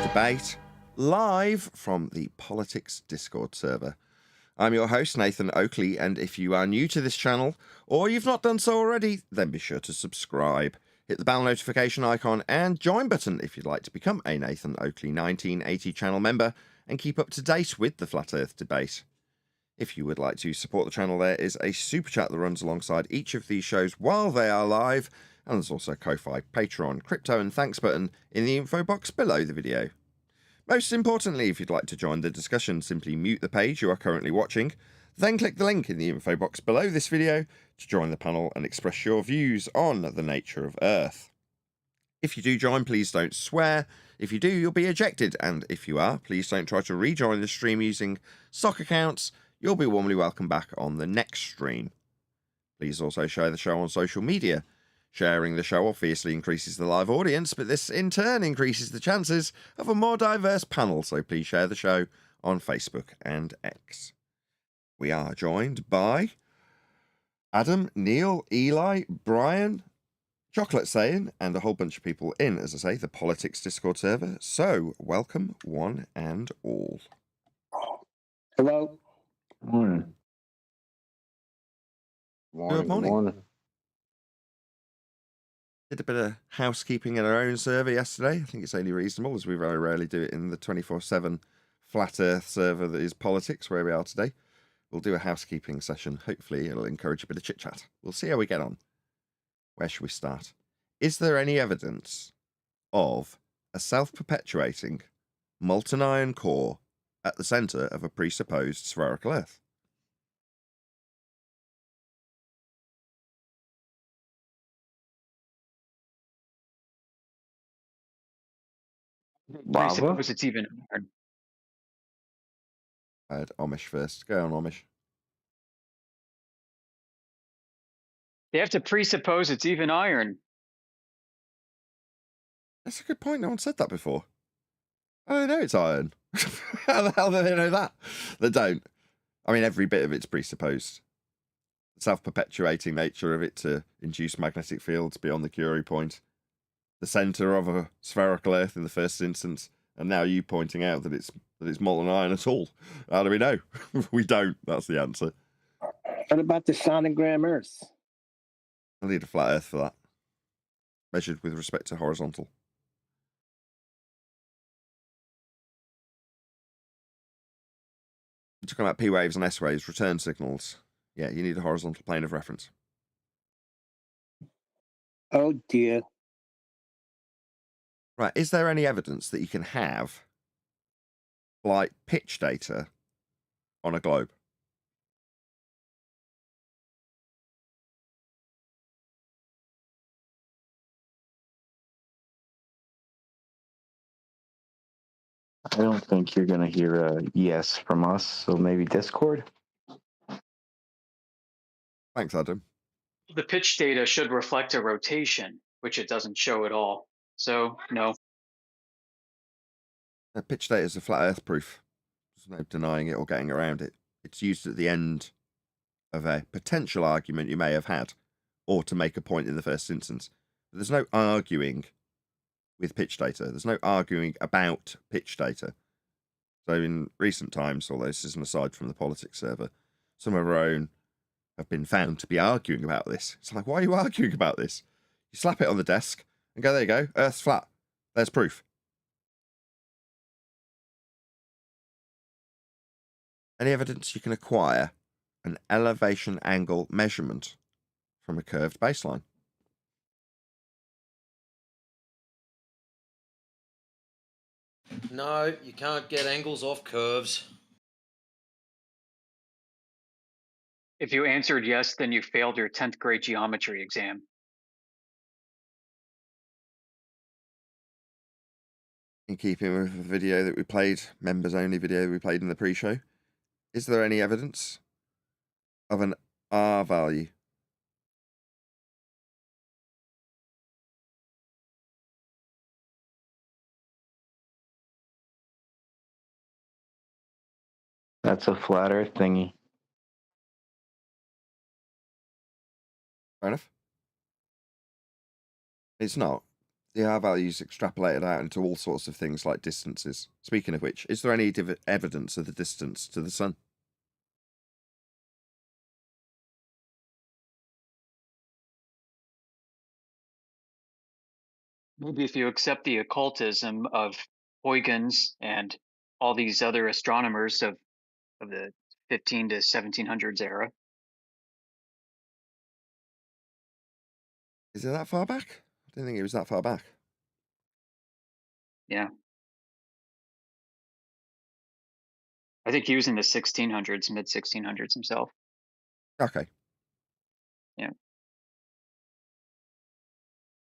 debate, live from the Politics Discord server. I'm your host, Nathan Oakley, and if you are new to this channel, or you've not done so already, then be sure to subscribe. Hit the bell notification icon and join button if you'd like to become a Nathan Oakley 1980 channel member and keep up to date with the Flat Earth debate. If you would like to support the channel, there is a super chat that runs alongside each of these shows while they are live, and there's also Ko-Fi, Patreon, crypto and thanks button in the info box below the video. Most importantly, if you'd like to join the discussion, simply mute the page you are currently watching, then click the link in the info box below this video to join the panel and express your views on the nature of Earth. If you do join, please don't swear. If you do, you'll be ejected, and if you are, please don't try to rejoin the stream using stock accounts. You'll be warmly welcome back on the next stream. Please also share the show on social media. Sharing the show obviously increases the live audience, but this in turn increases the chances of a more diverse panel, so please share the show on Facebook and X. We are joined by Adam, Neil, Eli, Brian, Chocolate Saying, and a whole bunch of people in, as I say, the Politics Discord server. So, welcome one and all. Hello. Morning. Good morning. Did a bit of housekeeping in our own server yesterday. I think it's only reasonable, as we very rarely do it in the 24/7 Flat Earth server that is Politics, where we are today. We'll do a housekeeping session. Hopefully it'll encourage a bit of chit-chat. We'll see how we get on. Where should we start? Is there any evidence of a self-perpetuating molten iron core at the centre of a presupposed spherical Earth? Lava? Suppose it's even iron. I had Amish first. Go on, Amish. They have to presuppose it's even iron. That's a good point. No one said that before. Oh, they know it's iron. How the hell do they know that? They don't. I mean, every bit of it's presupposed. The self-perpetuating nature of it to induce magnetic fields beyond the Curie point. The centre of a spherical Earth in the first instance, and now you pointing out that it's molten iron at all. How do we know? We don't. That's the answer. What about the sonogram Earth? I need a flat Earth for that. Measured with respect to horizontal. We're talking about P waves and S waves, return signals. Yeah, you need a horizontal plane of reference. Oh dear. Right, is there any evidence that you can have like pitch data on a globe? I don't think you're going to hear a yes from us, so maybe Discord? Thanks, Adam. The pitch data should reflect a rotation, which it doesn't show at all. So, no. Pitch data is a flat Earth proof. There's no denying it or getting around it. It's used at the end of a potential argument you may have had, or to make a point in the first instance. But there's no arguing with pitch data. There's no arguing about pitch data. So in recent times, although this is an aside from the politics server, some of our own have been found to be arguing about this. It's like, why are you arguing about this? You slap it on the desk and go, there you go, Earth's flat. There's proof. Any evidence you can acquire an elevation angle measurement from a curved baseline? No, you can't get angles off curves. If you answered yes, then you failed your 10th grade geometry exam. In keeping with the video that we played, members only video that we played in the pre-show, is there any evidence of an R value? That's a flat Earth thingy. Fair enough. It's not. the R values extrapolated out into all sorts of things like distances. Speaking of which, is there any evidence of the distance to the sun? Maybe if you accept the occultism of Huygens and all these other astronomers of the 15 to 1700s era. Is it that far back? I didn't think it was that far back. Yeah. I think he was in the 1600s, mid 1600s himself. Okay. Yeah.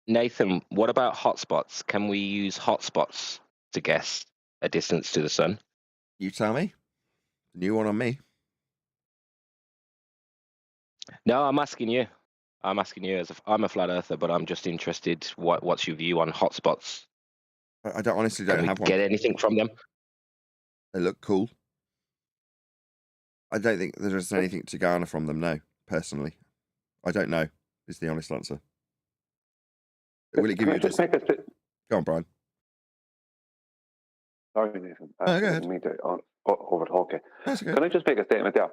Nathan, what about hotspots? Can we use hotspots to guess a distance to the sun? You tell me. New one on me. No, I'm asking you. I'm asking you I'm a flat earther, but I'm just interested. What's your view on hotspots? I don't honestly don't Can we have one. get anything from them? They look cool. I don't think there's anything to garner from them, no, personally. I don't know, is the honest answer. Will it give Can you I just make a Go on, Brian. Sorry, Nathan. No, go I ahead. didn't mean to over-talk you. That's okay. Can I just make a statement there?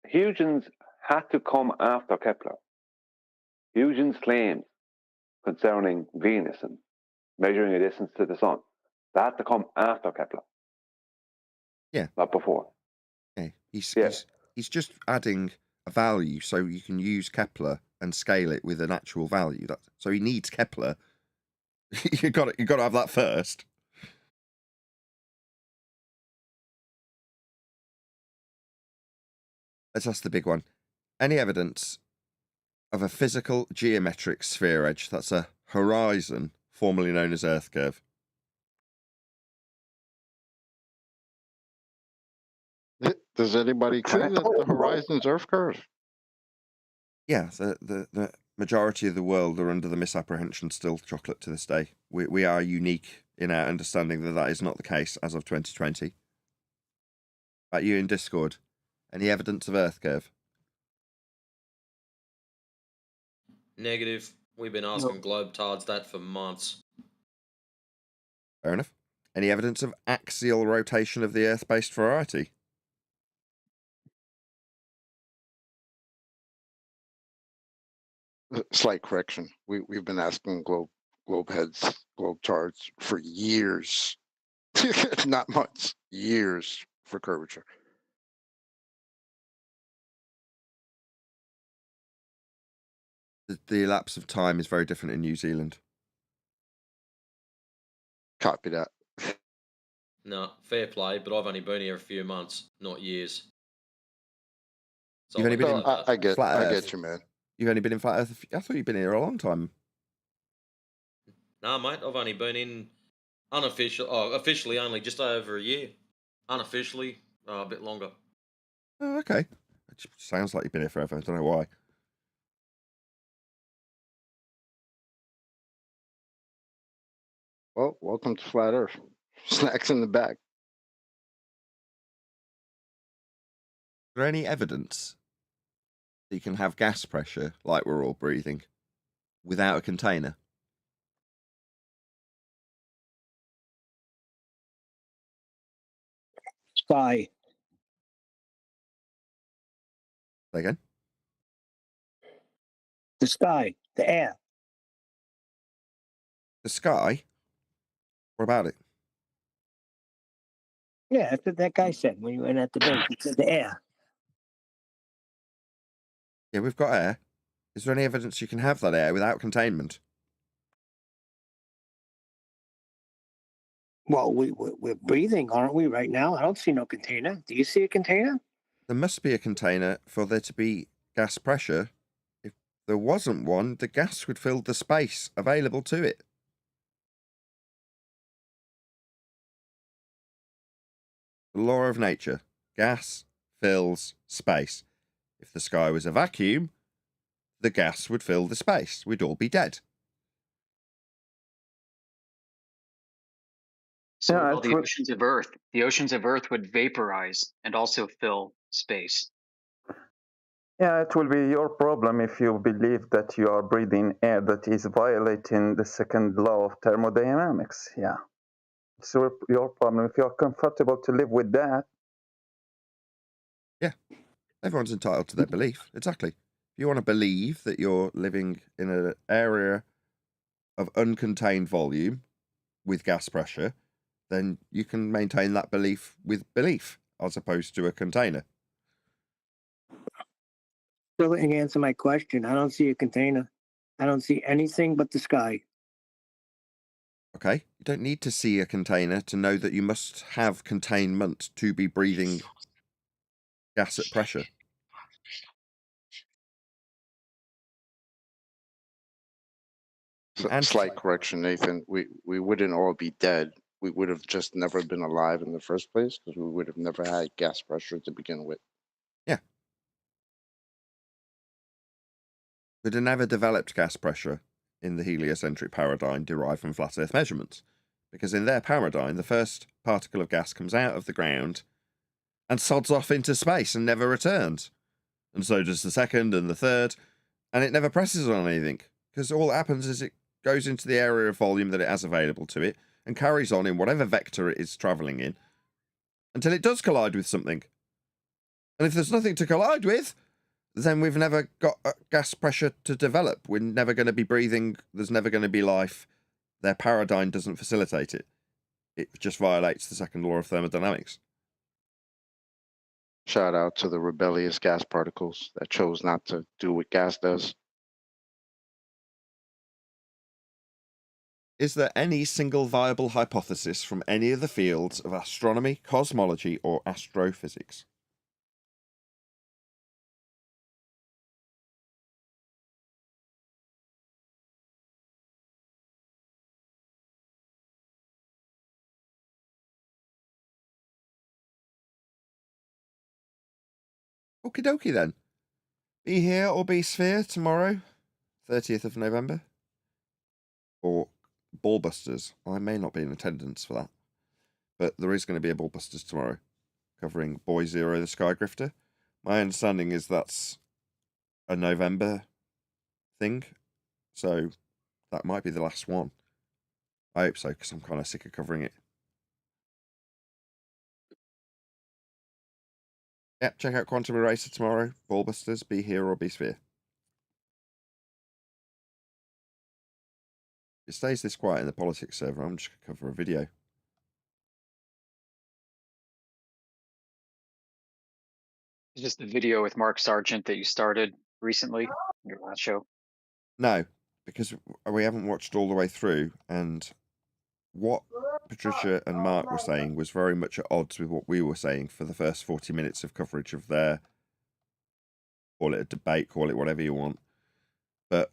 Huygens had to come after Kepler. Huygens' claims concerning Venus and measuring a distance to the sun, they had to come after Kepler. Yeah. Not before. Yeah. He's just adding a value so you can use Kepler and scale it with an actual value. So he needs Kepler. you got to have that first. Let's ask the big one. Any evidence of a physical geometric sphere edge, that's a horizon, formerly known as Earth curve? Does anybody claim that the horizon's Earth curve? Yeah, the majority of the world are under the misapprehension still, chocolate, to this day. We are unique in our understanding that is not the case as of 2020. About you in Discord, any evidence of Earth curve? Negative. We've been asking globetards that for months. Fair enough. Any evidence of axial rotation of the Earth-based variety? Slight correction. We've been asking globe heads, globe charts for years. Not months, years for curvature. The elapse of time is very different in New Zealand. Copy that. No, fair play, but I've only been here a few months, not years. So You've only been in I get Flat Earth. you, man. You've only been in Flat Earth. I thought you'd been here a long time. No, mate, I've only been in officially only just over a year. Unofficially, a bit longer. Oh, okay. It just sounds like you've been here forever. I don't know why. Well, welcome to Flat Earth. Snacks in the back. Is there any evidence that you can have gas pressure, like we're all breathing, without a container? Sky. Say again? The sky. The air. The sky? What about it? Yeah, that's what that guy said when you went at the base. He said the air. Yeah, we've got air. Is there any evidence you can have that air without containment? Well, we're breathing, aren't we, right now? I don't see no container. Do you see a container? There must be a container for there to be gas pressure. If there wasn't one, the gas would fill the space available to it. The law of nature. Gas fills space. If the sky was a vacuum, the gas would fill the space. We'd all be dead. So Yeah, all the oceans of Earth would vaporize and also fill space. Yeah, it will be your problem if you believe that you are breathing air that is violating the second law of thermodynamics. Yeah, it's your problem. If you're comfortable to live with that. Yeah, everyone's entitled to their belief. Exactly. If you want to believe that you're living in an area of uncontained volume with gas pressure, then you can maintain that belief with belief as opposed to a container. Still didn't answer my question. I don't see a container. I don't see anything but the sky. Okay? You don't need to see a container to know that you must have containment to be breathing gas at pressure. Slight correction, Nathan. We wouldn't all be dead. We would have just never been alive in the first place because we would have never had gas pressure to begin with. Yeah. We'd have never developed gas pressure in the heliocentric paradigm derived from flat Earth measurements. Because in their paradigm, the first particle of gas comes out of the ground and sods off into space and never returns. And so does the second and the third, and it never presses on anything. Because all that happens is it goes into the area of volume that it has available to it and carries on in whatever vector it is travelling in until it does collide with something. And if there's nothing to collide with, then we've never got gas pressure to develop. We're never going to be breathing. There's never going to be life. Their paradigm doesn't facilitate it. It just violates the second law of thermodynamics. Shout out to the rebellious gas particles that chose not to do what gas does. Is there any single viable hypothesis from any of the fields of astronomy, cosmology, or astrophysics? Okie dokie then. Be here or be sphere tomorrow, 30th of November. Or Ballbusters. I may not be in attendance for that. But there is going to be a Ballbusters tomorrow, covering Boy Zero the Sky Grifter. My understanding is that's a November thing, so that might be the last one. I hope so, because I'm kind of sick of covering it. Yeah, check out Quantum Eraser tomorrow. Ballbusters, be here or be sphere. It stays this quiet in the politics server. I'm just going to cover a video. It's just the video with Mark Sargent that you started recently, your last show. No, because we haven't watched all the way through, and what Patricia and Mark were saying was very much at odds with what we were saying for the first 40 minutes of coverage of their, call it a debate, call it whatever you want. But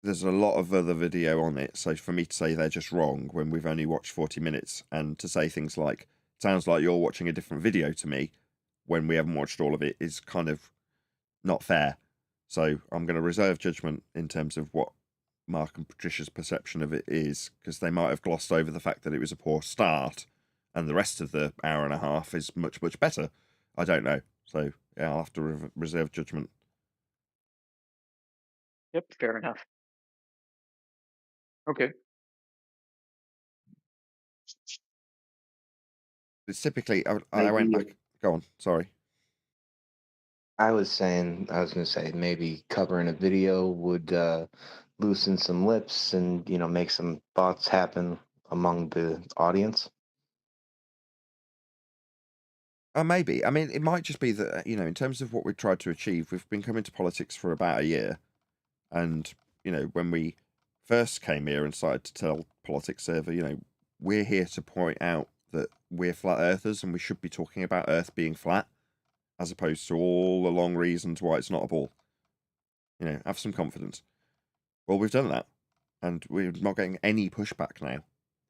there's a lot of other video on it, so for me to say they're just wrong when we've only watched 40 minutes, and to say things like, sounds like you're watching a different video to me when we haven't watched all of it, is kind of not fair. So I'm going to reserve judgment in terms of what Mark and Patricia's perception of it is, because they might have glossed over the fact that it was a poor start and the rest of the hour and a half is much, much better. I don't know. So yeah, I'll have to reserve judgment. Yep, fair enough. Okay. It's typically, I went back. Go on, sorry. I was going to say maybe covering a video would loosen some lips and, make some thoughts happen among the audience. Maybe. I mean, it might just be that, in terms of what we've tried to achieve, we've been coming to politics for about a year. And, when we first came here and started to tell politics server, we're here to point out that we're flat earthers and we should be talking about Earth being flat, as opposed to all the long reasons why it's not a ball. Have some confidence. Well, we've done that, and we're not getting any pushback now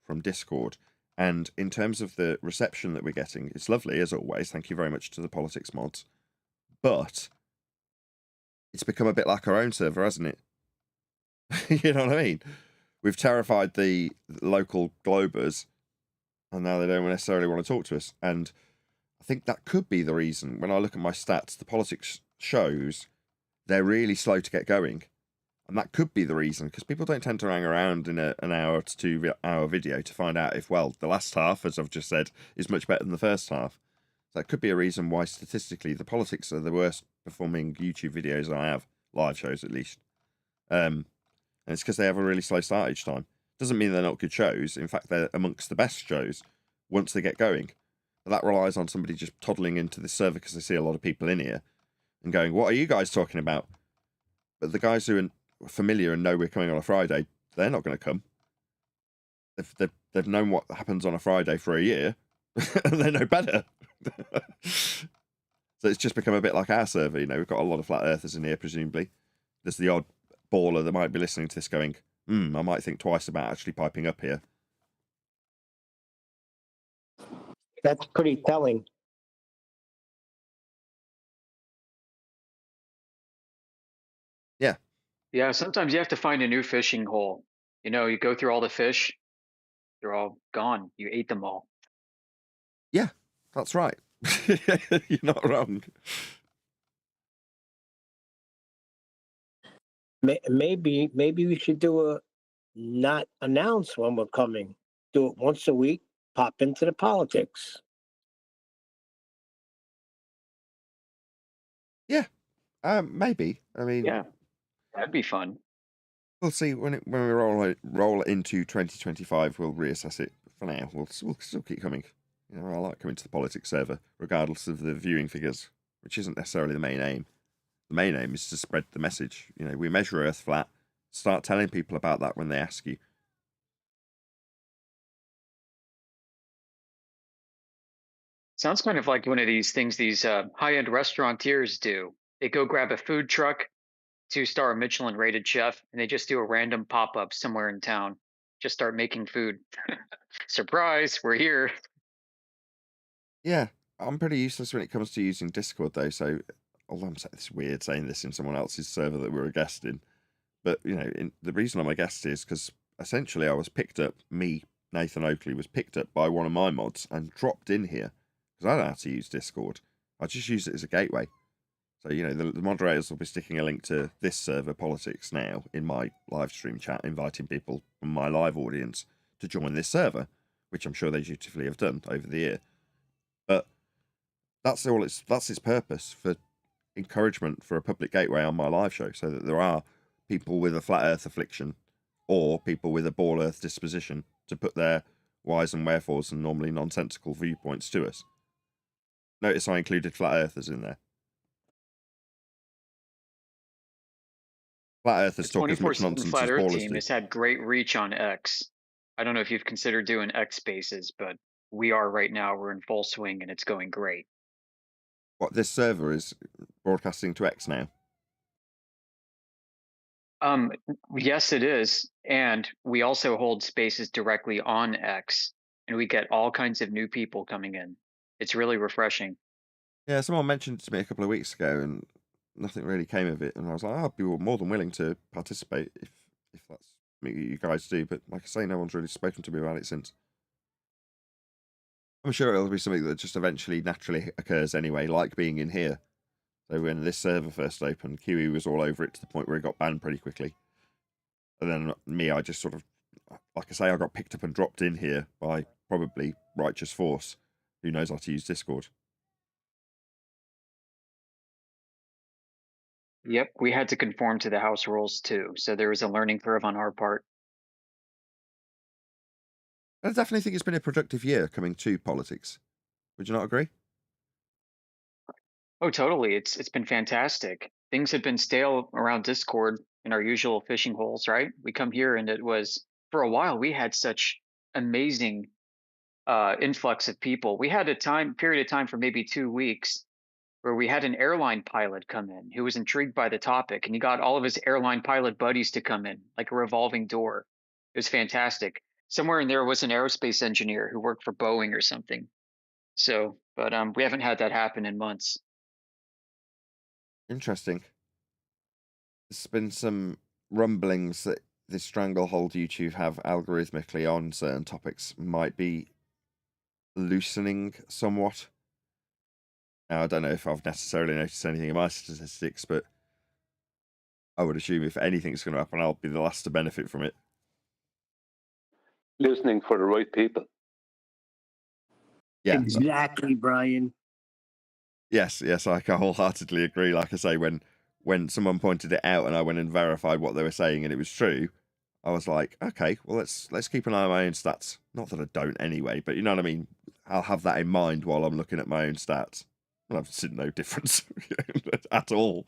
from Discord. And in terms of the reception that we're getting, it's lovely, as always. Thank you very much to the politics mods. But it's become a bit like our own server, hasn't it? You know what I mean? We've terrified the local globers, and now they don't necessarily want to talk to us. And I think that could be the reason. When I look at my stats, the politics shows, they're really slow to get going. And that could be the reason, because people don't tend to hang around in an hour to 2 hour video to find out if, well, the last half, as I've just said, is much better than the first half. That could be a reason why statistically the politics are the worst performing YouTube videos I have, live shows at least. And it's because they have a really slow start each time. Doesn't mean they're not good shows. In fact, they're amongst the best shows once they get going. But that relies on somebody just toddling into the server because they see a lot of people in here and going, what are you guys talking about? But the guys who are familiar and know we're coming on a Friday, they're not going to come. They've known what happens on a Friday for a year, and they know better. So it's just become a bit like our server. You know, we've got a lot of flat earthers in here, presumably. There's the odd baller that might be listening to this going, I might think twice about actually piping up here. That's pretty telling. Yeah, sometimes you have to find a new fishing hole. You know, you go through all the fish, they're all gone. You ate them all. Yeah, that's right. You're not wrong. Maybe we should do a not announce when we're coming. Do it once a week. Pop into the politics. Yeah, maybe. I mean, Yeah, that'd be fun. we'll see when we roll into 2025. We'll reassess it. For now, we'll still keep coming. You know, I like coming to the politics server, regardless of the viewing figures, which isn't necessarily the main aim. The main aim is to spread the message. You know, we measure Earth flat. Start telling people about that when they ask you. Sounds kind of like one of these things these high-end restaurateurs do. They go grab a food truck, 2-star Michelin rated chef, and they just do a random pop-up somewhere in town. Just start making food. Surprise, we're here. Yeah, I'm pretty useless when it comes to using Discord, though. So, although it's weird saying this in someone else's server that we're a guest in, but you know, the reason I'm a guest is because essentially I was picked up. Me, Nathan Oakley, was picked up by one of my mods and dropped in here because I don't know how to use Discord. I just use it as a gateway. So, you know, the moderators will be sticking a link to this server, Politics Now, in my live stream chat, inviting people from my live audience to join this server, which I'm sure they dutifully have done over the year. But that's its purpose, for encouragement for a public gateway on my live show, so that there are people with a flat earth affliction or people with a ball earth disposition to put their whys and wherefores and normally nonsensical viewpoints to us. Notice I included flat earthers in there. Flat earthers talk as much 24/7 nonsense Flat as Earth ballers team do. has had great reach on X. I don't know if you've considered doing X spaces, but we are right now. We're in full swing and it's going great. What, this server is broadcasting to X now? Yes, it is. And we also hold spaces directly on X, and we get all kinds of new people coming in. It's really refreshing. Yeah, someone mentioned it to me a couple of weeks ago, and nothing really came of it. And I was like, I'd be more than willing to participate if that's what you guys do. But like I say, no one's really spoken to me about it since. I'm sure it'll be something that just eventually naturally occurs anyway, like being in here. So when this server first opened, QE was all over it to the point where it got banned pretty quickly. And then me, I just sort of, like I say, I got picked up and dropped in here by probably Righteous Force, who knows how to use Discord. Yep, we had to conform to the house rules too, so there was a learning curve on our part. I definitely think it's been a productive year coming to politics. Would you not agree? Oh, totally. It's been fantastic. Things have been stale around Discord in our usual fishing holes, right? We come here and it was, for a while we had such amazing influx of people. We had a period of time for maybe 2 weeks where we had an airline pilot come in who was intrigued by the topic, and he got all of his airline pilot buddies to come in, like a revolving door. It was fantastic. Somewhere in there was an aerospace engineer who worked for Boeing or something. So, but we haven't had that happen in months. Interesting. There's been some rumblings that this stranglehold YouTube have algorithmically on certain topics might be loosening somewhat. Now, I don't know if I've necessarily noticed anything in my statistics, but I would assume if anything's going to happen, I'll be the last to benefit from it. Listening for the right people. Yeah. Exactly, Brian. Yes, I can wholeheartedly agree. Like I say, when someone pointed it out and I went and verified what they were saying and it was true, I was like, okay, well let's keep an eye on my own stats. Not that I don't anyway, but you know what I mean. I'll have that in mind while I'm looking at my own stats. And I've seen no difference at all.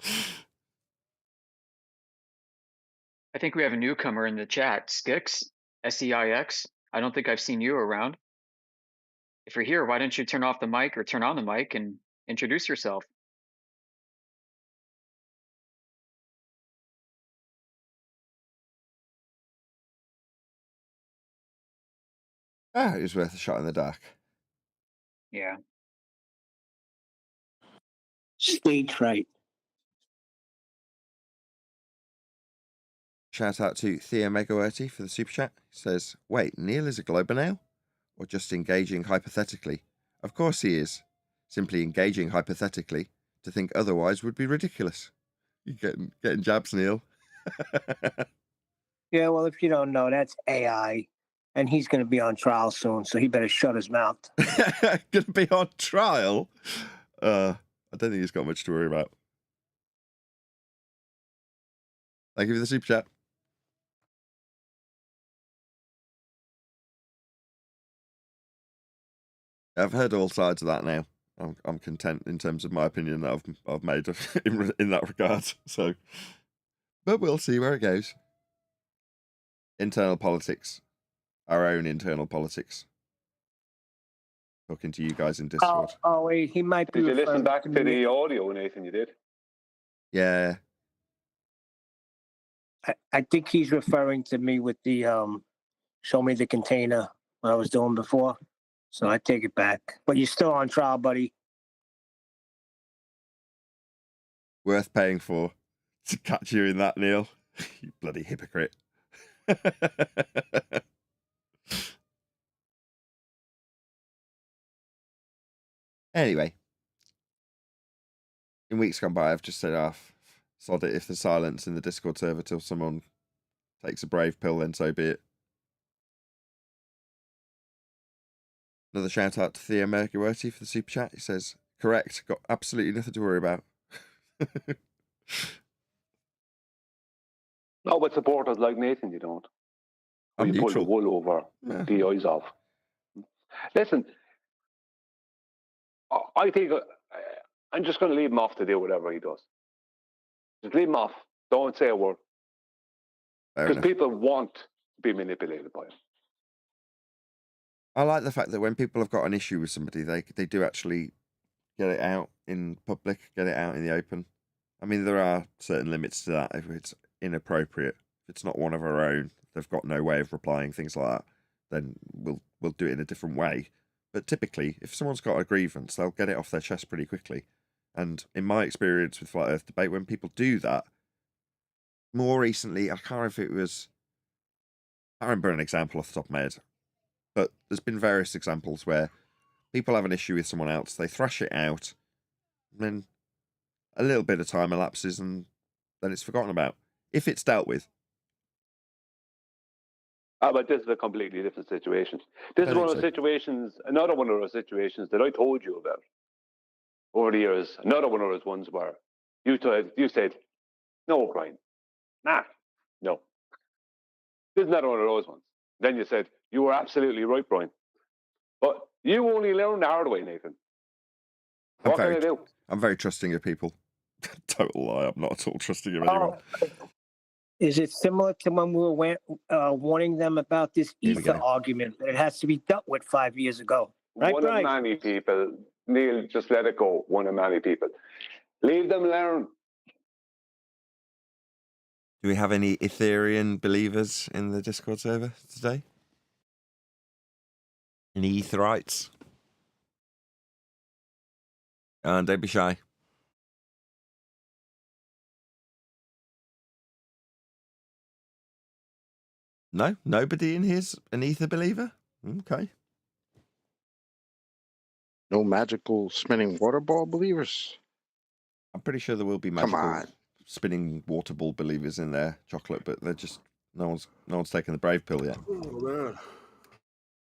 I think we have a newcomer in the chat, Skix, SEIX. I don't think I've seen you around. If you're here, why don't you turn off the mic or turn on the mic and introduce yourself? It was worth a shot in the dark. Yeah. Stage right. Shout out to Thea Megawerty for the super chat. He says, wait, Neil is a glober now? Or just engaging hypothetically? Of course he is. Simply engaging hypothetically. To think otherwise would be ridiculous. You're getting jabs, Neil. Yeah, well, if you don't know, that's AI. And he's going to be on trial soon, so he better shut his mouth. Gonna be on trial? I don't think he's got much to worry about. Thank you for the super chat. I've heard all sides of that now. I'm content in terms of my opinion that I've made in that regard. So, but we'll see where it goes. Internal politics, our own internal politics. Talking to you guys in Discord. Oh wait, he might be. Did you listen referring back to to me. the audio, Nathan? You did? Yeah. I think he's referring to me with the show me the container what I was doing before. So I take it back. But you're still on trial, buddy. Worth paying for to catch you in that, Neil. You bloody hypocrite. Anyway, in weeks gone by, I've just said, sod it, if there's silence in the Discord server till someone takes a brave pill, then so be it. Another shout out to Theo Mercury for the super chat. He says, correct, got absolutely nothing to worry about. No, but supporters like Nathan, you don't. I'm You pull the neutral. wool over the eyes of. Listen, I think I'm just going to leave him off to do whatever he does. Just leave him off. Don't say a word. Because people want to be manipulated by him. I like the fact that when people have got an issue with somebody, they do actually get it out in public, get it out in the open. I mean, there are certain limits to that. If it's inappropriate, if it's not one of our own, they've got no way of replying, things like that, then we'll do it in a different way. But typically, if someone's got a grievance, they'll get it off their chest pretty quickly. And in my experience with Flat Earth Debate, when people do that, more recently, I can't remember if it was, I can't remember an example off the top of my head, but there's been various examples where people have an issue with someone else, they thrash it out, and then a little bit of time elapses, and then it's forgotten about, if it's dealt with. But this is a completely different situation. This is one of those situations, another one of those situations that I told you about over the years. Another one of those ones where you said, no, Brian. Nah, no. This is another one of those ones. Then you said, you were absolutely right, Brian. But you only learned the hard way, Nathan. What can I do? I'm very trusting of people. Total lie. I'm not at all trusting of anyone. Is it similar to when we were warning them about this ether argument that it has to be dealt with 5 years ago? Right, one of many people. Neil, just let it go. One of many people. Leave them alone. Do we have any Ethereum believers in the Discord server today? Any Etherites? And don't be shy. No? Nobody in here's an Ether believer? Okay. No magical spinning water ball believers? I'm pretty sure there will be Come magical on. spinning water ball believers in there, chocolate, but they're just no one's taken the brave pill yet. Oh, man.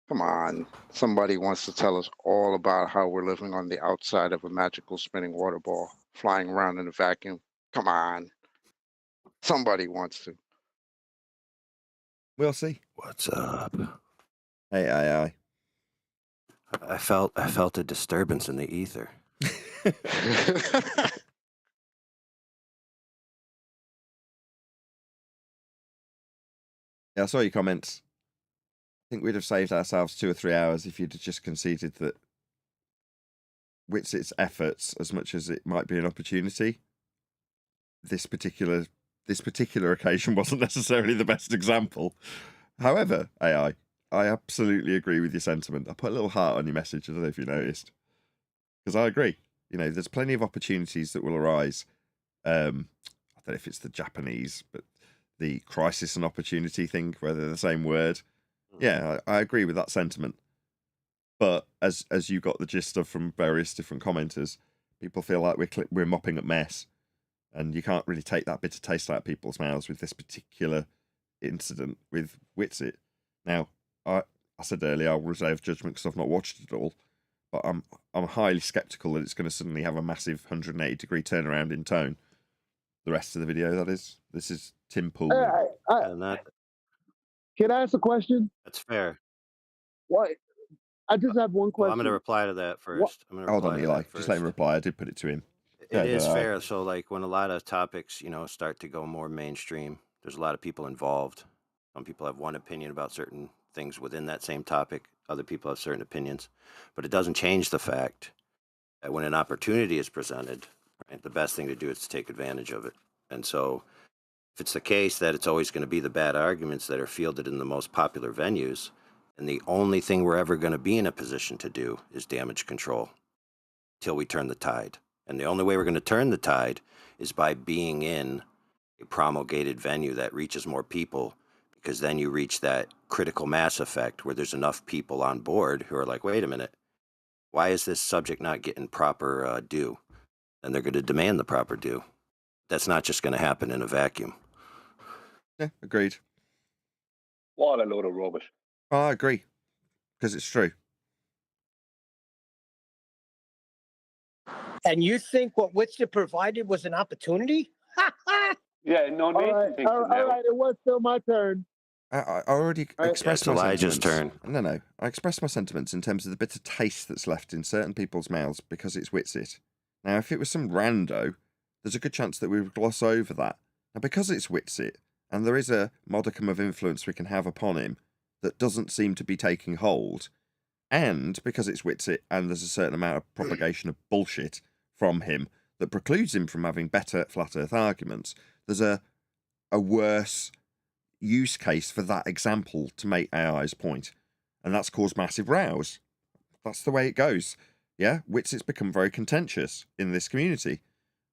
Come on. Somebody wants to tell us all about how we're living on the outside of a magical spinning water ball, flying around in a vacuum. Come on. Somebody wants to. We'll see. What's up? Hey, aye. I felt a disturbance in the ether. Yeah, I saw your comments. I think we'd have saved ourselves 2 or 3 hours if you'd have just conceded that Witsit's efforts, as much as it might be an opportunity, this particular occasion wasn't necessarily the best example. However, AI, I absolutely agree with your sentiment. I put a little heart on your message. I don't know if you noticed, because I agree. You know, there's plenty of opportunities that will arise. I don't know if it's the Japanese, but the crisis and opportunity thing, where they're the same word. Yeah, I agree with that sentiment. But as you got the gist of from various different commenters, people feel like we're mopping up mess, and you can't really take that bitter taste out of people's mouths with this particular incident with Witsit. Now, I said earlier I'll reserve judgment because I've not watched it all, but I'm highly skeptical that it's going to suddenly have a massive 180-degree turnaround in tone. The rest of the video, that is. This is Tim Pool. And Can I ask a question? that's fair. What? I just have one Well, question. I'm going to reply to that first. I'm gonna Hold reply on, to Eli. that Just first. let him reply. I did put it to him. It is fair. So, like, when a lot of topics, start to go more mainstream, there's a lot of people involved. Some people have one opinion about certain things within that same topic. Other people have certain opinions. But it doesn't change the fact that when an opportunity is presented, right, the best thing to do is to take advantage of it. And so, if it's the case that it's always going to be the bad arguments that are fielded in the most popular venues, and the only thing we're ever going to be in a position to do is damage control till we turn the tide. And the only way we're going to turn the tide is by being in a promulgated venue that reaches more people, because then you reach that critical mass effect where there's enough people on board who are like, wait a minute, why is this subject not getting proper due? And they're going to demand the proper due. That's not just going to happen in a vacuum. Yeah, agreed. What a load of rubbish. Oh, I agree, because it's true. And you think what Witsit provided was an opportunity? Yeah, no, Nathan All right, thinks all it now. right. It was still my turn. I already expressed it's my Elijah's sentiments. No. I expressed my sentiments in terms of the bitter taste that's left in certain people's mouths because it's Witsit. Now, if it was some rando, there's a good chance that we would gloss over that. Now, because it's Witsit, and there is a modicum of influence we can have upon him that doesn't seem to be taking hold, and because it's Witsit and there's a certain amount of propagation of bullshit from him that precludes him from having better flat earth arguments, there's a worse use case for that example to make AI's point, and that's caused massive rows. That's the way it goes. Yeah, Witsit's become very contentious in this community.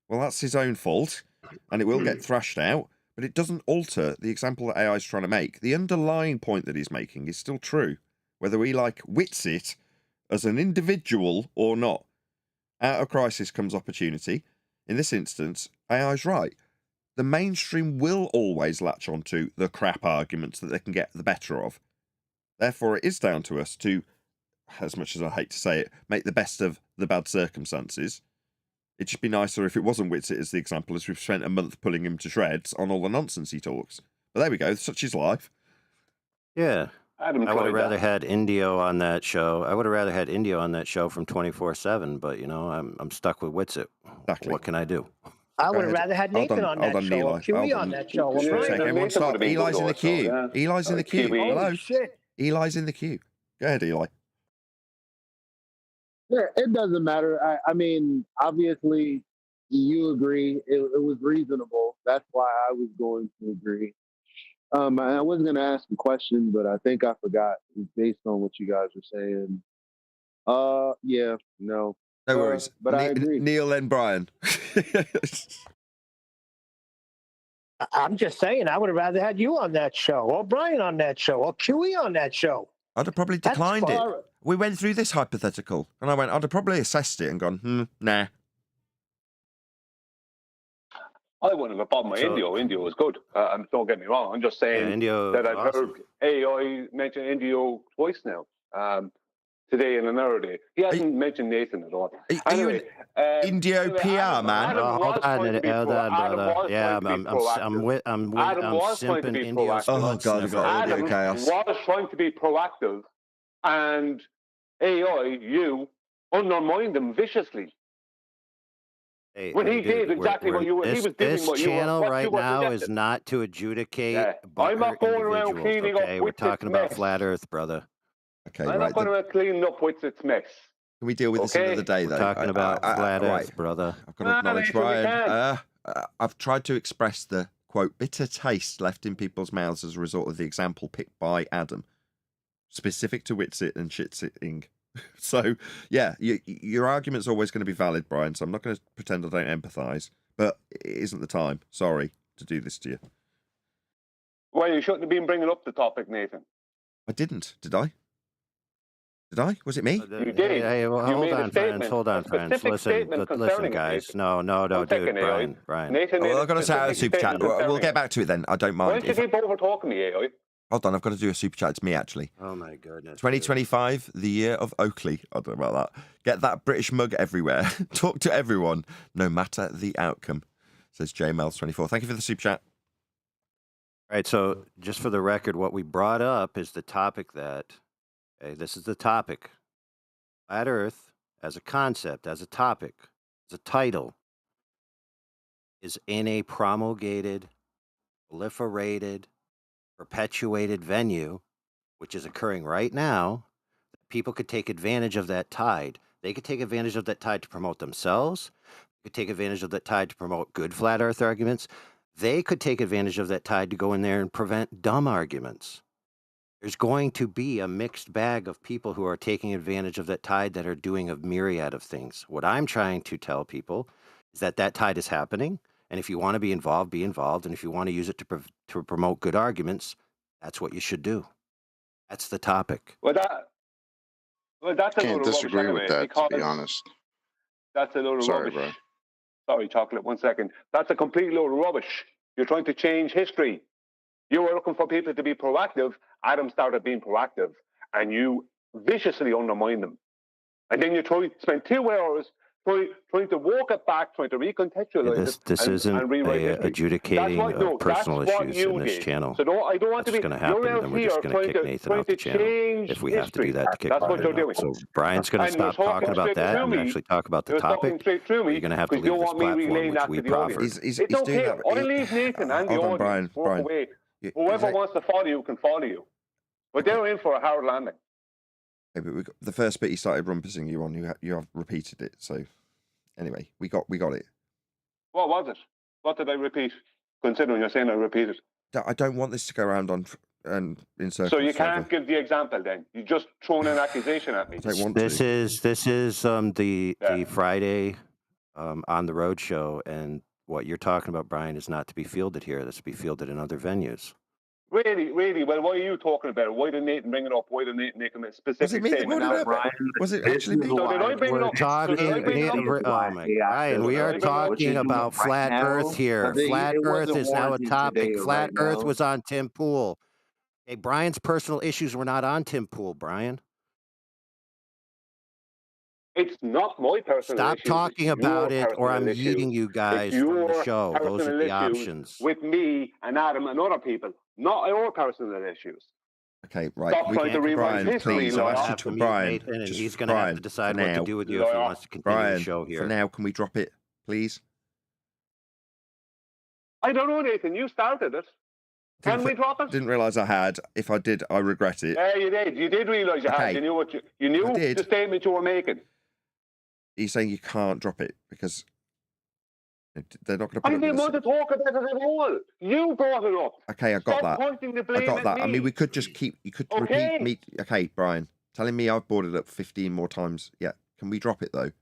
Well, that's his own fault, and it will get thrashed out, but it doesn't alter the example that AI's trying to make. The underlying point that he's making is still true, whether we like Witsit as an individual or not. Out of crisis comes opportunity. In this instance, AI's right. The mainstream will always latch onto the crap arguments that they can get the better of. Therefore, it is down to us to, as much as I hate to say it, make the best of the bad circumstances. It'd just be nicer if it wasn't Witsit as the example, as we've spent a month pulling him to shreds on all the nonsense he talks. But there we go, such is life. Yeah. I would have rather had Indio on that show. I would have rather had Indio on that show from 24/7, but I'm stuck with Witsit. Exactly. What can I do? I would have rather had Nathan on that show, or Chewy on that show. Or Brian. Everyone stop. Eli's in the queue. Eli's in the queue. Hello. Shit. Eli's in the queue. Go ahead, Eli. Yeah, it doesn't matter. I mean, obviously, you agree. It was reasonable. That's why I was going to agree. I wasn't going to ask a question, but I think I forgot based on what you guys were saying. Yeah, no. No worries. But I agree. Neil and Brian. I'm just saying, I would have rather had you on that show, or Brian on that show, or QE on that show. I'd have probably That's declined it. far. We went through this hypothetical, and I went, I'd have probably assessed it and gone, nah. I wouldn't have a problem with Indio. Indio was good. Don't get me wrong. I'm just saying Indio that is I've awesome. heard AI mention Indio twice now. Today and another day. He hasn't mentioned Nathan at all. Are you an Indio PR man? Hold on, brother. Yeah, I'm simping Indio's Oh God, you got Adam Indio chaos. was trying to be proactive, and AI, you undermined him viciously. Hey, when he did exactly what you were, he was doing this what you were. channel What right you were now is suggesting. not to adjudicate I'm not going around individuals, cleaning okay? up We're with talking its about mess. flat Earth, brother. Okay, I'm not going around cleaning up with its mess. Can we deal with this another day, though? We're talking about flat Earth, brother. I've got to acknowledge, Brian. I've tried to express the, quote, bitter taste left in people's mouths as a result of the example picked by Adam, specific to Witsit and Shitsitting. So, yeah, your argument's always going to be valid, Brian, so I'm not going to pretend I don't empathise, but it isn't the time, sorry, to do this to you. Well, you shouldn't have been bringing up the topic, Nathan. I didn't, did I? Did I? Was it me? You did. Hey, well, you hold made on, a statement. Hold on, friends. Listen, guys. No, dude, Brian. Nathan well, I've got to say out a super chat. We'll get back to it then. I don't mind. Why don't you keep over talking me, AI? Hold on, I've got to do a super chat. It's me, actually. Oh, my goodness. 2025, the year of Oakley. I don't know about that. Get that British mug everywhere. Talk to everyone, no matter the outcome, says JMels24. Thank you for the super chat. All right, so just for the record, what we brought up is the topic that, okay, this is the topic. Flat Earth, as a concept, as a topic, as a title, is in a promulgated, proliferated, perpetuated venue, which is occurring right now. People could take advantage of that tide. They could take advantage of that tide to promote themselves. They could take advantage of that tide to promote good flat Earth arguments. They could take advantage of that tide to go in there and prevent dumb arguments. There's going to be a mixed bag of people who are taking advantage of that tide that are doing a myriad of things. What I'm trying to tell people is that that tide is happening. And if you want to be involved, be involved. And if you want to use it to promote good arguments, that's what you should do. That's the topic. Well, that's a Can't load of disagree rubbish with anyway, that, to be honest. That's a load of Sorry, rubbish. bro. Sorry, Chocolate, 1 second. That's a complete load of rubbish. You're trying to change history. You were looking for people to be proactive. Adam started being proactive, and you viciously undermined them. And then you spend 2 hours trying to walk it back, trying to recontextualize This isn't adjudicating personal issues in this channel. So I don't want That's to be. going to happen, then we're just going to kick Nathan off the channel if we have to do that to kick Brian off. So Brian's going to stop talking about that and actually talk about the topic. You're going to have to leave this platform, which we proffer. It's okay. I leave Nathan and the audience walk away. Whoever wants to follow you can follow you. But they're in for a hard landing. Yeah, but the first bit he started rumpusing you on, you have repeated it. So anyway, we got it. What was it? What did I repeat? Considering you're saying I repeated. I don't want this to go around on and in circles. So you can't give the example then. You just thrown an accusation at me. I don't want this to. is the Friday on the road show, and what you're talking about, Brian, is not to be fielded here. That's to be fielded in other venues. Really? Well, why are you talking about it? Why did Nathan bring it up? Why did Nathan make a specific statement? Was it actually me? So did I bring it up? Brian, we are talking about flat Earth here. Flat Earth is now a topic. Flat Earth was on Tim Pool. Hey, Brian's personal issues were not on Tim Pool, Brian. It's not my personal Stop issues. talking about it, or I'm eating you guys from the show. Those are the options. With me and Adam and other people, not our personal issues. Okay, right. Stop trying to rewrite history, please, I've asked you to Brian. And he's going to have to decide what to do with you if he wants to continue the show here. For now, can we drop it, please? I don't know, Nathan. You started it. Can we drop it? Didn't realise I had. If I did, I regret it. Yeah, you did. You did realise you had. You knew you knew the statement you were making. He's saying you can't drop it because they're not going to put I didn't want to talk about it at all. You brought it up. Okay, I got that. Pointing the blame I got that. at me. I mean, we could just keep. You could repeat me. Okay, Brian, telling me I've brought it up 15 more times. Yeah, can we drop it though?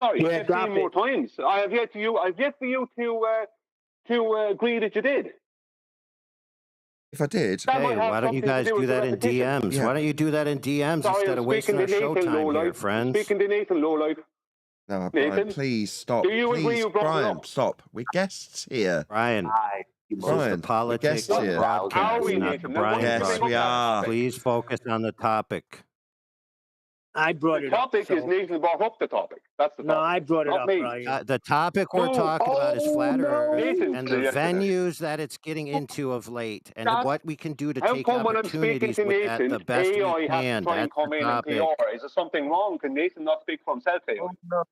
Sorry, 15 more times. I've yet for you to agree that you did. If I did, That Hey, might have why don't you something to guys do do with the that in repetition. DMs? Yeah. Why don't you do that in DMs Sorry, instead I'm of wasting speaking our to Nathan showtime here, Lowlife. friends? Speaking to Nathan Lowlife. no, Brian, Nathan, please stop. do you agree Please, you brought it Brian, up? stop. We're guests here. Brian, Hi. this is the Brian, we're politics guests What? here. How are broadcast, we, not the Nathan? Now, why Brian did you Yes, bring up we that are. topic? Please focus on the topic. I brought The it up. topic is So. Nathan brought up the topic. That's the No, topic. I brought it Not up, me. Brian. The topic we're Who? talking about is flat Earth Nathan, and the yesterday. venues that it's getting into of late, and That's, what we can do to how take come when I'm speaking opportunities to with that Nathan, the best we AI has to can. try and That's come the in and topic. PR? Is there something wrong? Can Nathan not speak for himself, AI?